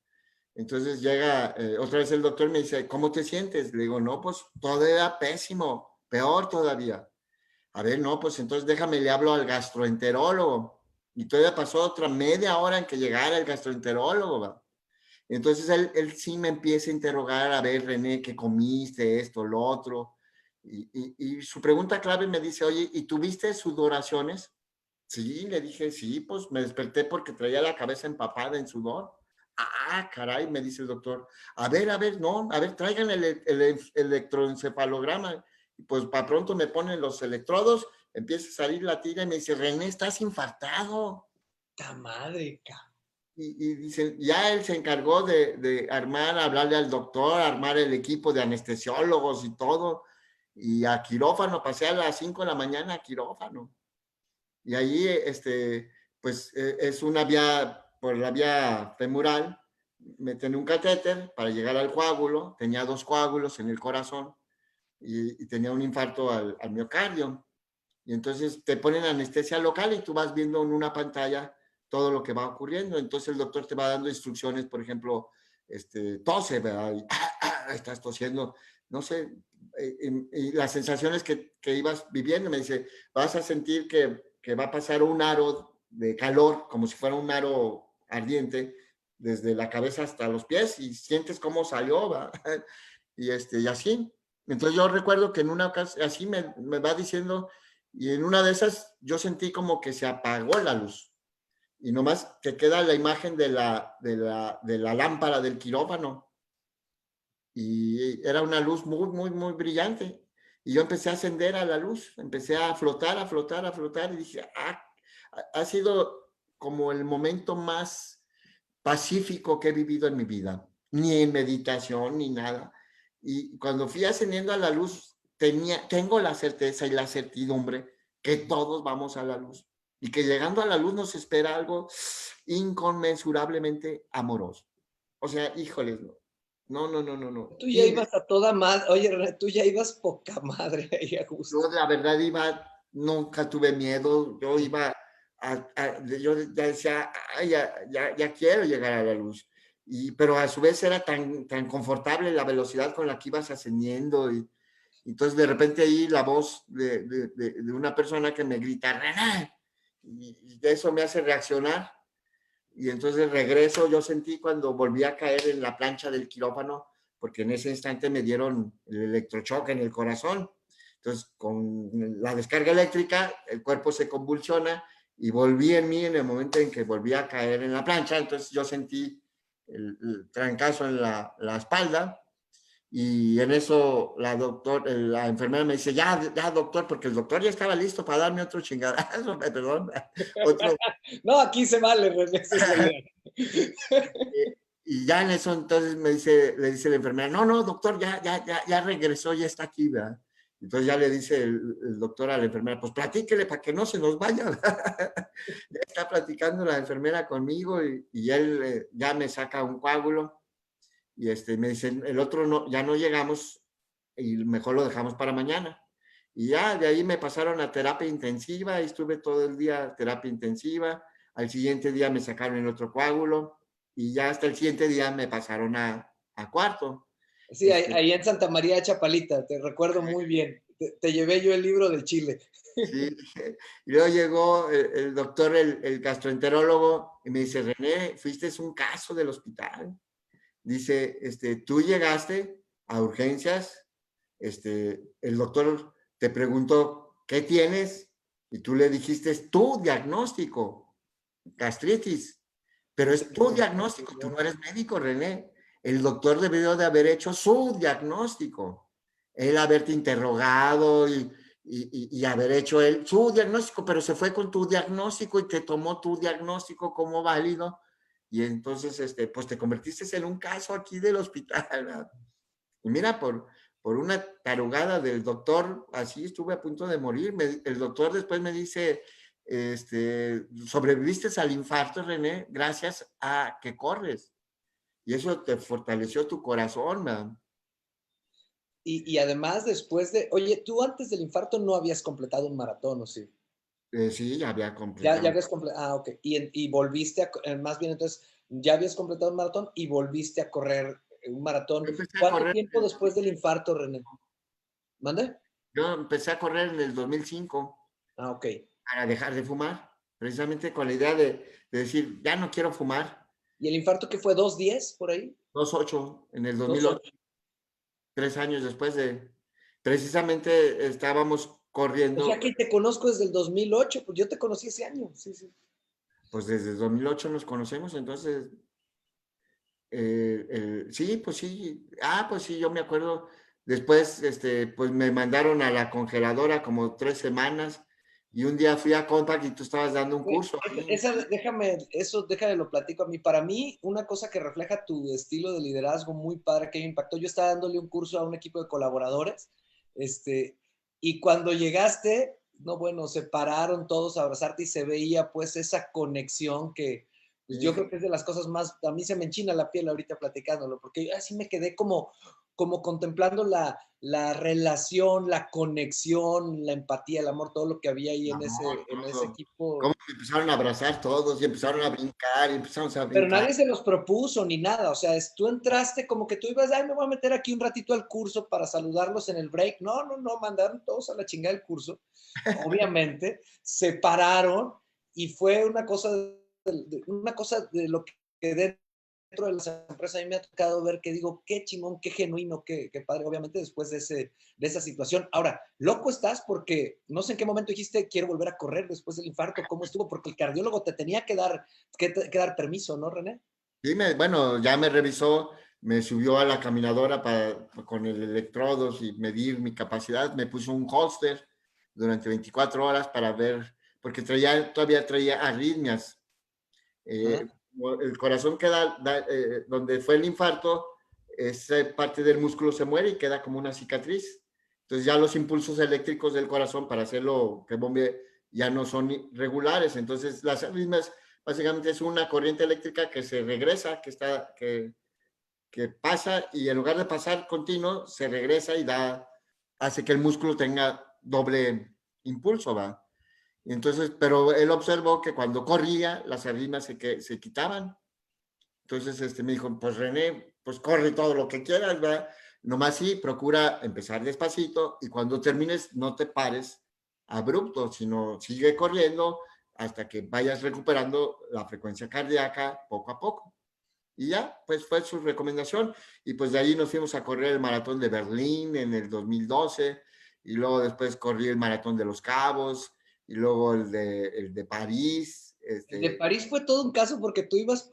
Entonces llega otra vez el doctor y me dice, ¿cómo te sientes? Le digo, no, pues todavía pésimo, peor todavía. A ver, no, pues entonces déjame, le hablo al gastroenterólogo. Y todavía pasó otra media hora en que llegara el gastroenterólogo, ¿va? Entonces él sí me empieza a interrogar, a ver, René, ¿qué comiste? Esto, lo otro. Y su pregunta clave me dice, oye, ¿y tuviste sudoraciones? Sí, le dije, sí, pues me desperté porque traía la cabeza empapada en sudor. Ah, caray, me dice el doctor. A ver, no, a ver, traigan el electroencefalograma. Y pues para pronto me ponen los electrodos, empieza a salir la tira y me dice, René, estás infartado. ¡Ta madre, cabrón! Y dicen, ya él se encargó de armar, hablarle al doctor, armar el equipo de anestesiólogos y todo. Y a quirófano, pasé a las 5 de la mañana a quirófano. Y ahí, pues es una vía, por la vía femoral, meten un catéter para llegar al coágulo, tenía 2 coágulos en el corazón y tenía un infarto al miocardio. Y entonces te ponen anestesia local y tú vas viendo en una pantalla todo lo que va ocurriendo. Entonces el doctor te va dando instrucciones, por ejemplo, tose, ¿verdad? Y, estás tosiendo, no sé, y las sensaciones que ibas viviendo, me dice, vas a sentir que va a pasar un aro de calor, como si fuera un aro ardiente, desde la cabeza hasta los pies, y sientes cómo salió, ¿verdad? Y así. Entonces yo recuerdo que en una ocasión, así me va diciendo, y en una de esas yo sentí como que se apagó la luz y nomás te queda la imagen de la lámpara del quirófano y era una luz muy, muy, muy brillante. Y yo empecé a ascender a la luz, empecé a flotar, a flotar, a flotar y dije, ha sido como el momento más pacífico que he vivido en mi vida, ni en meditación, ni nada. Y cuando fui ascendiendo a la luz, tengo la certeza y la certidumbre que todos vamos a la luz y que llegando a la luz nos espera algo inconmensurablemente amoroso. O sea, híjoles, no, no, no, no, no. Tú ya Y ibas a toda madre. Oye, René, tú ya ibas poca madre ahí a gusto. yo la verdad nunca tuve miedo, yo iba, yo ya decía, "Ay, ya quiero llegar a la luz", pero a su vez era tan confortable la velocidad con la que ibas ascendiendo, y entonces de repente ahí la voz de una persona que me grita, "René", y eso me hace reaccionar, y entonces regreso, yo sentí cuando volví a caer en la plancha del quirófano, porque en ese instante me dieron el electrochoque en el corazón. Entonces, con la descarga eléctrica, el cuerpo se convulsiona y volví en mí en el momento en que volví a caer en la plancha. Entonces, yo sentí el trancazo en la espalda y en eso la enfermera me dice, ya, doctor, porque el doctor ya estaba listo para darme otro chingadazo, perdón, otro. No, aquí se vale, René, esa es la idea. Y ya en eso entonces le dice la enfermera, no, doctor, ya regresó, ya está aquí, ¿verdad? Entonces ya le dice el doctor a la enfermera, pues platíquele para que no se nos vaya. Ya está platicando la enfermera conmigo y él ya me saca un coágulo y me dice, el otro no, ya no llegamos y mejor lo dejamos para mañana. Y ya de ahí me pasaron a terapia intensiva y estuve todo el día terapia intensiva. Al siguiente día me sacaron el otro coágulo y ya hasta el siguiente día me pasaron a cuarto. Sí, ahí en Santa María de Chapalita, te recuerdo muy bien. Te llevé yo el libro del Chile. Sí, y luego llegó el doctor, el gastroenterólogo, y me dice, René, fuiste un caso del hospital. Dice, tú llegaste a urgencias, el doctor te preguntó, ¿qué tienes? Y tú le dijiste, es tu diagnóstico, gastritis, pero es tu diagnóstico, tú no eres médico, René. El doctor debió de haber hecho su diagnóstico, él haberte interrogado y haber hecho él su diagnóstico, pero se fue con tu diagnóstico y te tomó tu diagnóstico como válido y entonces, pues te convertiste en un caso aquí del hospital, ¿verdad? Y mira, por una tarugada del doctor, así estuve a punto de morir. El doctor después me dice, sobreviviste al infarto, René, gracias a que corres. Y eso te fortaleció tu corazón, ¿verdad? Y además, después de, oye, tú antes del infarto no habías completado un maratón, ¿o sí? Sí, ya había Ya completado. habías completado, ok. Y volviste más bien entonces, ya habías completado un maratón y volviste a correr un maratón. Empecé a ¿Cuánto correr tiempo en el después del 2005. infarto, René? ¿Mande? Yo empecé a correr en el 2005 Ah, ok. para dejar de fumar, precisamente con la idea de decir, ya no quiero fumar. ¿Y el infarto qué fue? ¿2:10 por ahí? 2.8 en el 2008. 2:08. 3 años después precisamente estábamos O sea corriendo, que te conozco desde el 2008, pues yo te conocí ese año. Sí, sí. pues desde 2008 nos conocemos, entonces Sí, pues sí. Pues sí, yo me acuerdo. Después, pues me mandaron a la congeladora como 3 semanas y un día fui a Compaq y tú estabas dando un curso ahí. Déjame lo platico a mí. Para mí, una cosa que refleja tu estilo de liderazgo muy padre que me impactó, yo estaba dándole un curso a un equipo de colaboradores, y cuando llegaste, no, bueno, se pararon todos a abrazarte y se veía pues esa conexión que, pues yo creo que es de las cosas más, a mí se me enchina la piel ahorita platicándolo, porque así me quedé como contemplando la relación, la conexión, la empatía, el amor, todo lo que había ahí El en amor, ese todo. equipo. Cómo me empezaron a abrazar todos y empezaron a brincar y empezamos a Pero brincar. nadie se los propuso ni nada, o sea, tú entraste como que tú ibas, ay, me voy a meter aquí un ratito al curso para saludarlos en el break. No, no, no, mandaron todos a la chingada del curso. Obviamente, se pararon y fue una cosa de lo que dentro de las empresas a mí me ha tocado ver que digo, qué chingón, qué genuino, qué padre, obviamente después de esa situación. Ahora, loco estás porque no sé en qué momento dijiste, quiero volver a correr después del infarto, ¿cómo estuvo? Porque el cardiólogo te tenía que dar permiso, ¿no, René? Sí, bueno, ya me revisó, me subió a la caminadora con el electrodos y medir mi capacidad, me puso un holster durante 24 horas para ver, porque todavía traía arritmias. Ajá. El corazón queda, donde fue el infarto, esa parte del músculo se muere y queda como una cicatriz. Entonces ya los impulsos eléctricos del corazón para hacerlo que bombee ya no son regulares. Entonces las arritmias básicamente es una corriente eléctrica que se regresa, que pasa y en lugar de pasar continuo, se regresa y hace que el músculo tenga doble impulso, ¿va? Entonces, pero él observó que cuando corría, las arritmias se quitaban. Entonces, me dijo, pues René, pues corre todo lo que quieras, ¿verdad? Nomás sí, procura empezar despacito y cuando termines no te pares abrupto, sino sigue corriendo hasta que vayas recuperando la frecuencia cardíaca poco a poco. Y ya, pues fue su recomendación. Y pues de ahí nos fuimos a correr el maratón de Berlín en el 2012 y luego después corrí el maratón de Los Cabos y luego el de París. El de París fue todo un caso porque tú ibas,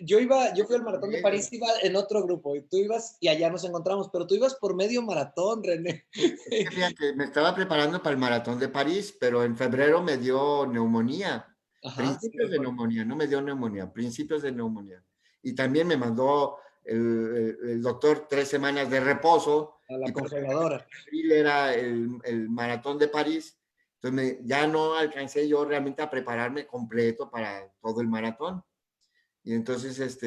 yo fui al maratón de París, iba en otro grupo y tú ibas y allá nos encontramos, pero tú ibas por medio maratón, René. Es que fíjate, me estaba preparando para el maratón de París, pero en febrero me dio neumonía, Ajá, sí, me principios de acuerdo. neumonía, no me dio neumonía, principios de neumonía. Y también me mandó el doctor 3 semanas de reposo A la y pues congeladora. abril era el maratón de París, entonces ya no alcancé yo realmente a prepararme completo para todo el maratón. Y entonces,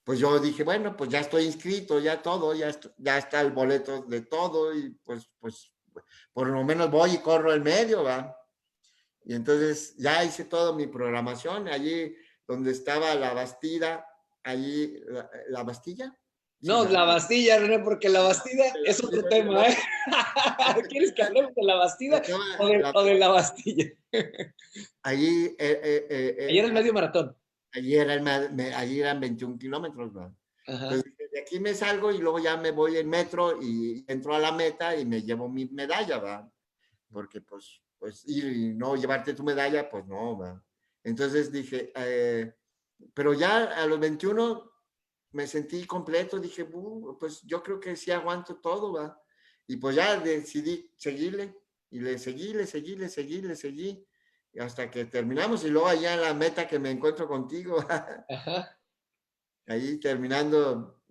pues yo dije, bueno, pues ya estoy inscrito, ya todo, ya está el boleto de todo y pues por lo menos voy y corro el medio, ¿va? Y entonces ya hice toda mi programación, allí donde estaba la Bastida, allí, la Bastilla, sí, No, ¿verdad? la Bastilla, René, porque la Bastilla es otro tema, ¿eh? ¿Quieres que hablemos de la Bastida Estaba o de la Bastilla? allí, Ayer el medio maratón. allí eran 21 kilómetros, ¿va? Ajá. Entonces, de aquí me salgo y luego ya me voy en metro y entro a la meta y me llevo mi medalla, ¿va? Porque pues ir y no llevarte tu medalla, pues no, ¿va? Entonces dije, pero ya a los 21 me sentí completo, dije, pues yo creo que sí aguanto todo, ¿va? Y pues ya decidí seguirle y le seguí hasta que terminamos y luego allá en la meta que me encuentro contigo, Ajá. ahí terminando,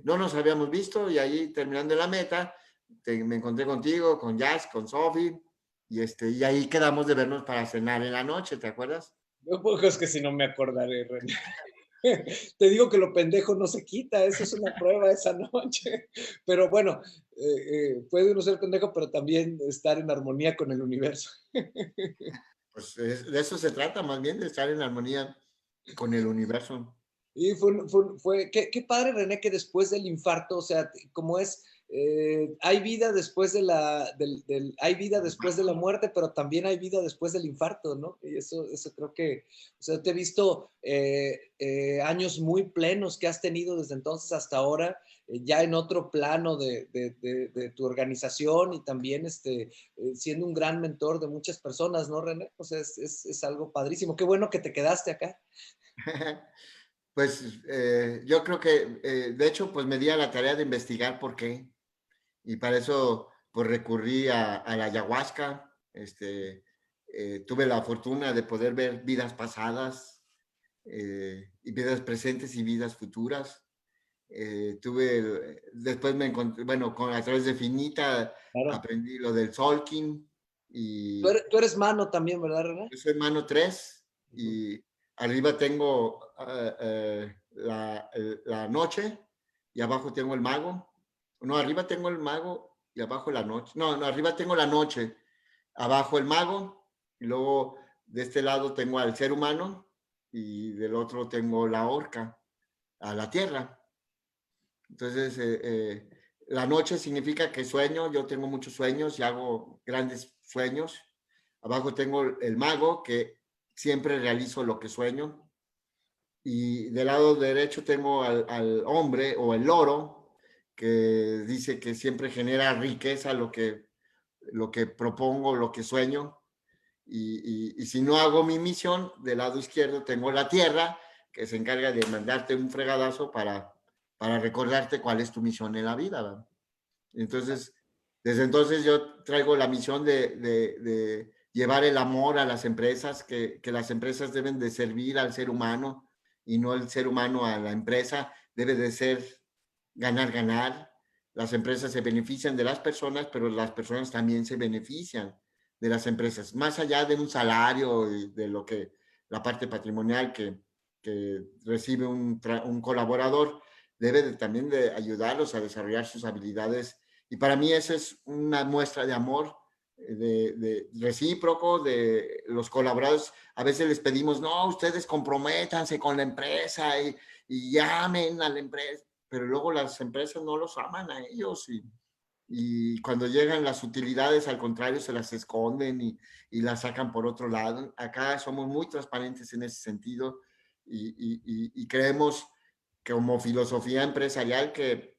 no nos habíamos visto y ahí terminando en la meta, me encontré contigo, con Jazz, con Sophie, y ahí quedamos de vernos para cenar en la noche, ¿te acuerdas? No, pues es que si no me acordaré, René. Te digo que lo pendejo no se quita, eso es una prueba esa noche. Pero bueno, puede uno ser pendejo, pero también estar en armonía con el universo. Pues de eso se trata, más bien de estar en armonía con el universo. Y qué padre, René, que después del infarto, o sea, como es, hay vida después hay vida después de la muerte, pero también hay vida después del infarto, ¿no? Y eso creo que, o sea, te he visto años muy plenos que has tenido desde entonces hasta ahora, ya en otro plano de tu organización y también siendo un gran mentor de muchas personas, ¿no, René? O sea, es algo padrísimo. Qué bueno que te quedaste acá. Pues yo creo que, de hecho, pues me di a la tarea de investigar por qué. Y para eso, pues recurrí a la ayahuasca. Tuve la fortuna de poder ver vidas pasadas, y vidas presentes y vidas futuras. Después me encontré, bueno, a través de Finita Claro. aprendí lo del Solking y Tú eres mano también, ¿verdad, René? yo soy mano 3 Ujú. y arriba tengo la noche y abajo tengo el mago. No, arriba tengo el mago y abajo la noche. No, no, arriba tengo la noche, abajo el mago y luego de este lado tengo al ser humano y del otro tengo la orca, a la tierra. Entonces, la noche significa que sueño, yo tengo muchos sueños y hago grandes sueños. Abajo tengo el mago, que siempre realizo lo que sueño. Y del lado derecho tengo al hombre o el loro, que dice que siempre genera riqueza lo que propongo, lo que sueño. Y si no hago mi misión, del lado izquierdo tengo la tierra, que se encarga de mandarte un fregadazo para recordarte cuál es tu misión en la vida, ¿verdad? Entonces, desde entonces yo traigo la misión de llevar el amor a las empresas, que las empresas deben de servir al ser humano y no el ser humano a la empresa, debe de ser ganar, ganar. Las empresas se benefician de las personas, pero las personas también se benefician de las empresas, más allá de un salario y de lo que la parte patrimonial que recibe un colaborador, debe también de ayudarlos a desarrollar sus habilidades. Y para mí esa es una muestra de amor, de recíproco, de los colaboradores. A veces les pedimos, no, ustedes comprométanse con la empresa y llamen a la empresa, pero luego las empresas no los aman a ellos y cuando llegan las utilidades, al contrario, se las esconden y las sacan por otro lado. Acá somos muy transparentes en ese sentido y creemos como filosofía empresarial que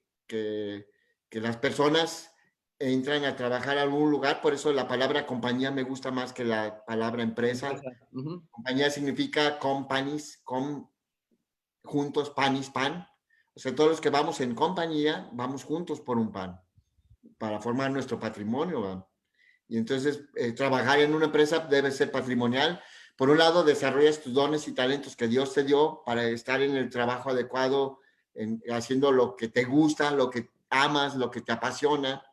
las personas entran a trabajar a algún lugar, por eso la palabra compañía me gusta más que la palabra empresa. Empresa. Ujú. Compañía significa companies, juntos, panis, pan. O sea, todos los que vamos en compañía, vamos juntos por un pan, para formar nuestro patrimonio, ¿verdad? Y entonces, trabajar en una empresa debe ser patrimonial. Por un lado, desarrollas tus dones y talentos que Dios te dio para estar en el trabajo adecuado, haciendo lo que te gusta, lo que amas, lo que te apasiona.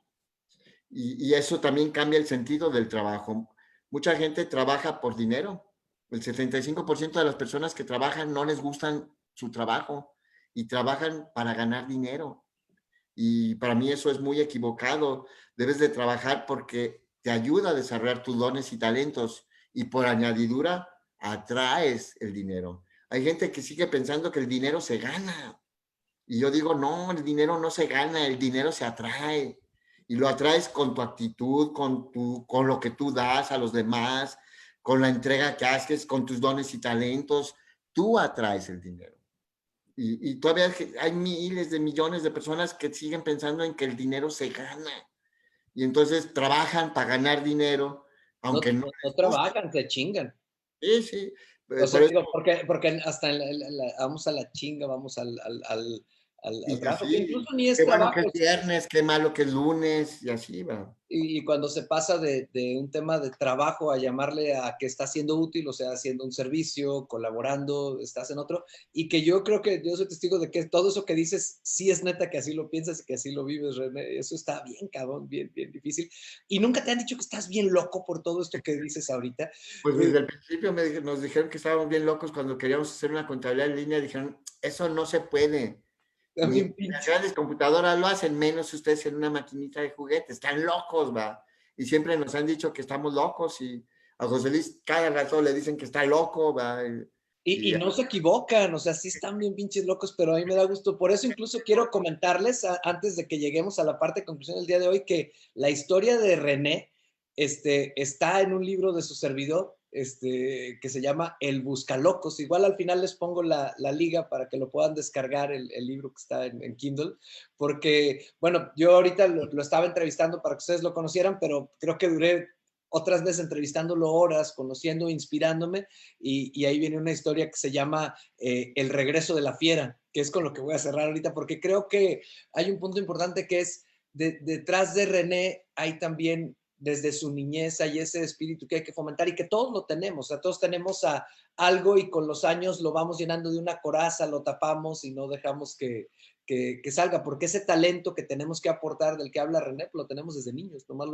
Y eso también cambia el sentido del trabajo. Mucha gente trabaja por dinero. El 75% de las personas que trabajan no les gustan su trabajo y trabajan para ganar dinero. Y para mí eso es muy equivocado. Debes de trabajar porque te ayuda a desarrollar tus dones y talentos y por añadidura atraes el dinero. Hay gente que sigue pensando que el dinero se gana. Y yo digo, no, el dinero no se gana, el dinero se atrae. Y lo atraes con tu actitud, con lo que tú das a los demás, con la entrega que haces, con tus dones y talentos. Tú atraes el dinero. Y todavía hay miles de millones de personas que siguen pensando en que el dinero se gana. Y entonces trabajan para ganar dinero, No, aunque no no, no les guste. trabajan, se chingan. Sí, sí. O sea, Por eso, digo, porque hasta vamos a la chinga, vamos al y trabajo, que así, incluso ni es qué bueno que trabajo. es viernes, qué malo que es lunes, y así va. Y cuando se pasa de un tema de trabajo a llamarle a que está siendo útil, o sea, haciendo un servicio, colaborando, estás en otro, y que yo creo que yo soy testigo de que todo eso que dices, sí es neta que así lo piensas y que así lo vives, René. Eso está bien, cabrón, bien, bien difícil. Y nunca te han dicho que estás bien loco por todo esto que dices ahorita. Pues Eh, desde el principio nos dijeron que estábamos bien locos cuando queríamos hacer una contabilidad en línea, dijeron, eso no se puede. Ni También las pinche. grandes computadoras lo hacen, menos ustedes en una maquinita de juguetes. Están locos, va. Y siempre nos han dicho que estamos locos y a José Luis cada rato le dicen que está loco, va. Y no se equivocan, o sea, sí están bien pinches locos, pero a mí me da gusto. Por eso incluso quiero comentarles, antes de que lleguemos a la parte de conclusión del día de hoy, que la historia de René está en un libro de su servidor, que se llama El Buscalocos. Igual al final les pongo la liga para que lo puedan descargar, el libro que está en Kindle, porque, bueno, yo ahorita lo estaba entrevistando para que ustedes lo conocieran, pero creo que duré otras veces entrevistándolo horas, conociendo, inspirándome, y ahí viene una historia que se llama El regreso de la fiera, que es con lo que voy a cerrar ahorita, porque creo que hay un punto importante que es, detrás de René hay también desde su niñez hay ese espíritu que hay que fomentar y que todos lo tenemos, o sea, todos tenemos algo y con los años lo vamos llenando de una coraza, lo tapamos y no dejamos que salga, porque ese talento que tenemos que aportar del que habla René, pues lo tenemos desde niños, nomás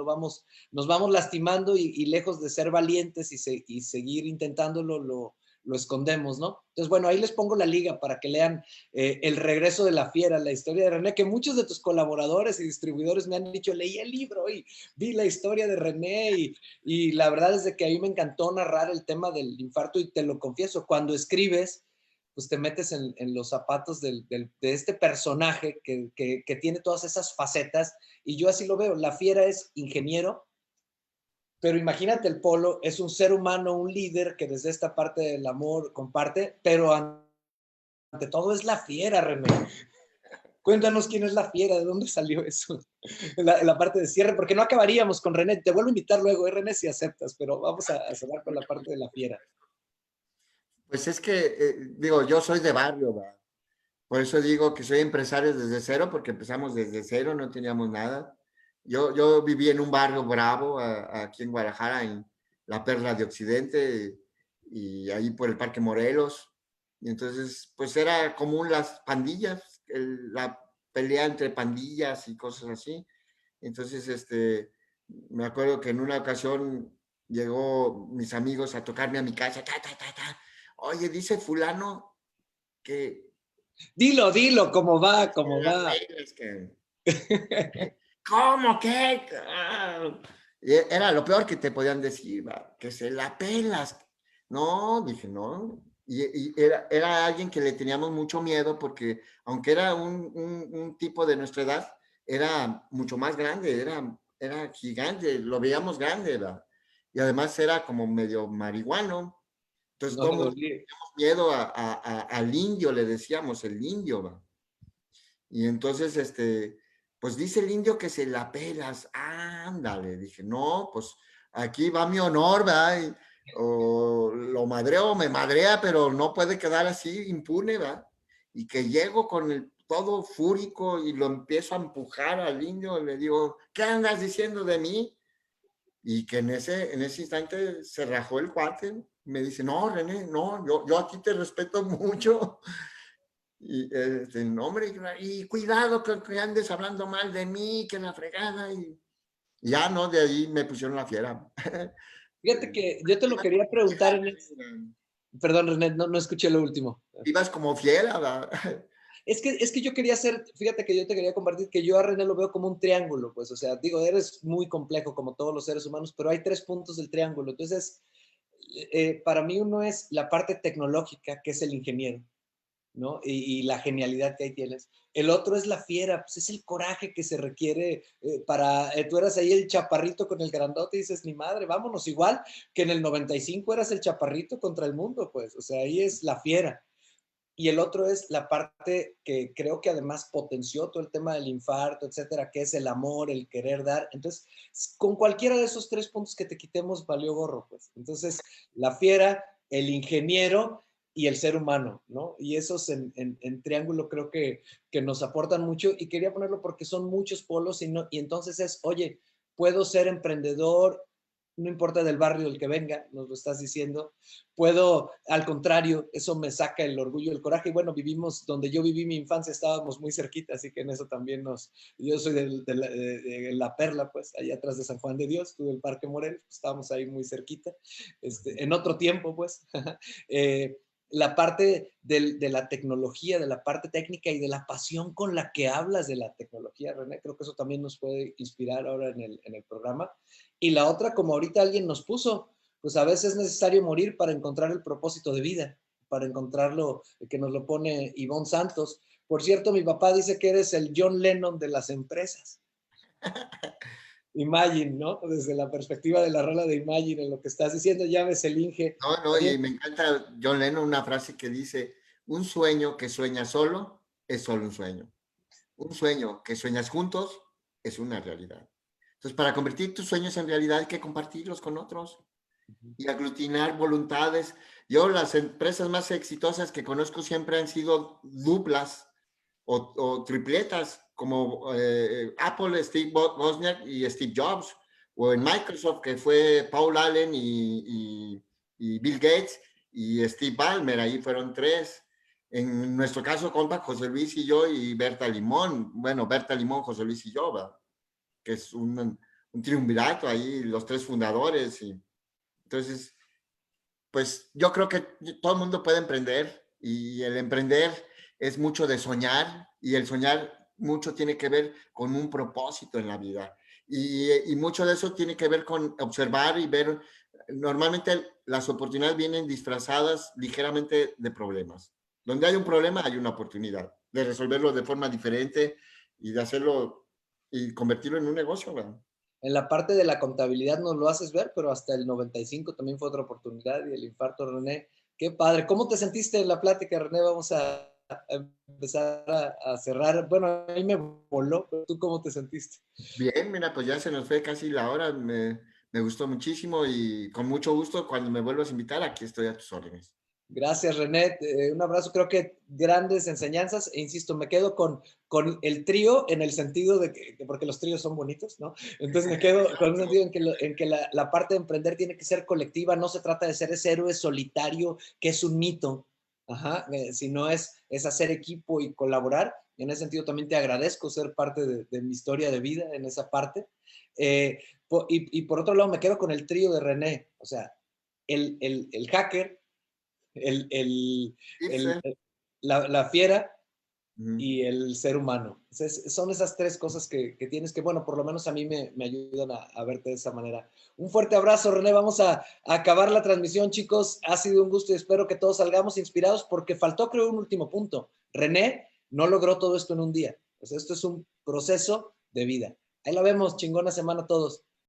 nos vamos lastimando y lejos de ser valientes y seguir intentándolo, lo escondemos, ¿no? Entonces, bueno, ahí les pongo la liga para que lean El regreso de la fiera, la historia de René, que muchos de tus colaboradores y distribuidores me han dicho, leí el libro y vi la historia de René y la verdad es de que a mí me encantó narrar el tema del infarto y te lo confieso, cuando escribes, pues te metes en los zapatos de este personaje que tiene todas esas facetas y yo así lo veo, la fiera es ingeniero, pero imagínate el Polo, es un ser humano, un líder que desde esta parte del amor comparte, pero ante todo es la fiera, René. Cuéntanos quién es la fiera, de dónde salió eso, la parte de cierre, porque no acabaríamos con René. Te vuelvo a invitar luego, René, si aceptas, pero vamos a cerrar con la parte de la fiera. Pues es que, digo, yo soy de barrio, ¿va? Por eso digo que soy empresario desde cero, porque empezamos desde cero, no teníamos nada. Yo viví en un barrio bravo aquí en Guadalajara, en la Perla de Occidente, y ahí por el Parque Morelos. Y entonces, pues era común las pandillas, la pelea entre pandillas y cosas así. Entonces, me acuerdo que en una ocasión llegó mis amigos a tocarme a mi casa, ta, ta, ta, ta. Oye, dice fulano que Dilo, cómo va, en cómo la va. es que, ¿cómo que? Y era lo peor que te podían decir, ¿va? Que se la pelas. No, dije, no. Y era alguien que le teníamos mucho miedo porque, aunque era un tipo de nuestra edad, era mucho más grande, era gigante, lo veíamos grande, ¿va? Y además era como medio marihuano. Entonces, No, todo el mundo Oli. teníamos miedo al indio, le decíamos, el indio, ¿va? Y entonces, pues dice el indio que se la pelas. Ándale, dije, no, pues aquí va mi honor, ¿verdad? O lo madreo o me madrea, pero no puede quedar así impune, ¿verdad? Y que llego con el todo fúrico y lo empiezo a empujar al indio y le digo, ¿qué andas diciendo de mí? Y que en ese instante se rajó el cuate. Me dice, no, René, no, yo aquí te respeto mucho. Y no, hombre, y cuidado que andes hablando mal de mí, que la fregada. Y ya, ¿no? De ahí me pusieron la fiera. Fíjate que yo te lo quería preguntar en Perdón, René, no escuché lo último. Ibas como fiera, ¿verdad? Es que yo quería hacer, fíjate que yo te quería compartir que yo a René lo veo como un triángulo, pues, o sea, digo, eres muy complejo como todos los seres humanos, pero hay tres puntos del triángulo. Entonces, para mí uno es la parte tecnológica, que es el ingeniero, ¿no? Y la genialidad que ahí tienes. El otro es la fiera, pues es el coraje que se requiere tú eras ahí el chaparrito con el grandote y dices, ni madre, vámonos, igual que en el 95 eras el chaparrito contra el mundo, pues, o sea, ahí es la fiera. Y el otro es la parte que creo que además potenció todo el tema del infarto, etcétera, que es el amor, el querer dar. Entonces, con cualquiera de esos tres puntos que te quitemos, valió gorro, pues. Entonces, la fiera, el ingeniero y el ser humano, ¿no? Y esos en triángulo creo que nos aportan mucho y quería ponerlo porque son muchos polos y entonces es, oye, puedo ser emprendedor, no importa del barrio del que venga, nos lo estás diciendo, puedo, al contrario, eso me saca el orgullo, el coraje. Y bueno, vivimos, donde yo viví mi infancia, estábamos muy cerquita, así que en eso también yo soy de la Perla, pues, allá atrás de San Juan de Dios, tuve el Parque Morelos, pues, estábamos ahí muy cerquita, en otro tiempo, pues. La parte de la tecnología, de la parte técnica y de la pasión con la que hablas de la tecnología, René, creo que eso también nos puede inspirar ahora en el programa. Y la otra, como ahorita alguien nos puso, pues a veces es necesario morir para encontrar el propósito de vida, para encontrarlo, que nos lo pone Ivonne Santos. Por cierto, mi papá dice que eres el John Lennon de las empresas. Imagine, ¿no? Desde la perspectiva de la rola de Imagine, en lo que estás diciendo, ya ves el Inge. No, no, y me encanta John Lennon, una frase que dice, un sueño que sueñas solo es solo un sueño. Un sueño que sueñas juntos es una realidad. Entonces, para convertir tus sueños en realidad hay que compartirlos con otros y aglutinar voluntades. Yo, las empresas más exitosas que conozco siempre han sido duplas o tripletas, como Apple, Steve Wozniak y Steve Jobs, o en Microsoft, que fue Paul Allen y Bill Gates y Steve Ballmer, ahí fueron tres. En nuestro caso, compa, José Luis y yo y Berta Limón, bueno, Berta Limón, José Luis y yo, ¿verdad? Que es un triunvirato ahí, los tres fundadores. Y entonces, pues yo creo que todo el mundo puede emprender y el emprender es mucho de soñar y el soñar mucho tiene que ver con un propósito en la vida y mucho de eso tiene que ver con observar y ver. Normalmente las oportunidades vienen disfrazadas ligeramente de problemas. Donde hay un problema hay una oportunidad de resolverlo de forma diferente y de hacerlo y convertirlo en un negocio, ¿verdad? En la parte de la contabilidad nos lo haces ver, pero hasta el 95 también fue otra oportunidad y el infarto, René. Qué padre. ¿Cómo te sentiste en la plática, René? Vamos a empezar a cerrar. Bueno, a mí me voló, pero ¿tú cómo te sentiste? Bien, mira, pues ya se nos fue casi la hora. Me gustó muchísimo y con mucho gusto, cuando me vuelvas a invitar, aquí estoy a tus órdenes. Gracias, René. Un abrazo. Creo que grandes enseñanzas. E insisto, me quedo con el trío en el sentido de que, porque los tríos son bonitos, ¿no? Entonces me quedo con un sentido en que la parte de emprender tiene que ser colectiva. No se trata de ser ese héroe solitario que es un mito, ajá, sino es hacer equipo y colaborar. En ese sentido también te agradezco ser parte de mi historia de vida en esa parte. Y por otro lado, me quedo con el trío de René. O sea, el hacker, el, el, el, Irse. la fiera Ujú. y el ser humano. Entonces, son esas tres cosas que tienes que, bueno, por lo menos a mí me ayudan a verte de esa manera. Un fuerte abrazo, René. Vamos a acabar la transmisión, chicos. Ha sido un gusto y espero que todos salgamos inspirados porque faltó, creo, un último punto. René no logró todo esto en un día. Pues esto es un proceso de vida. Ahí la vemos, chingona semana a todos.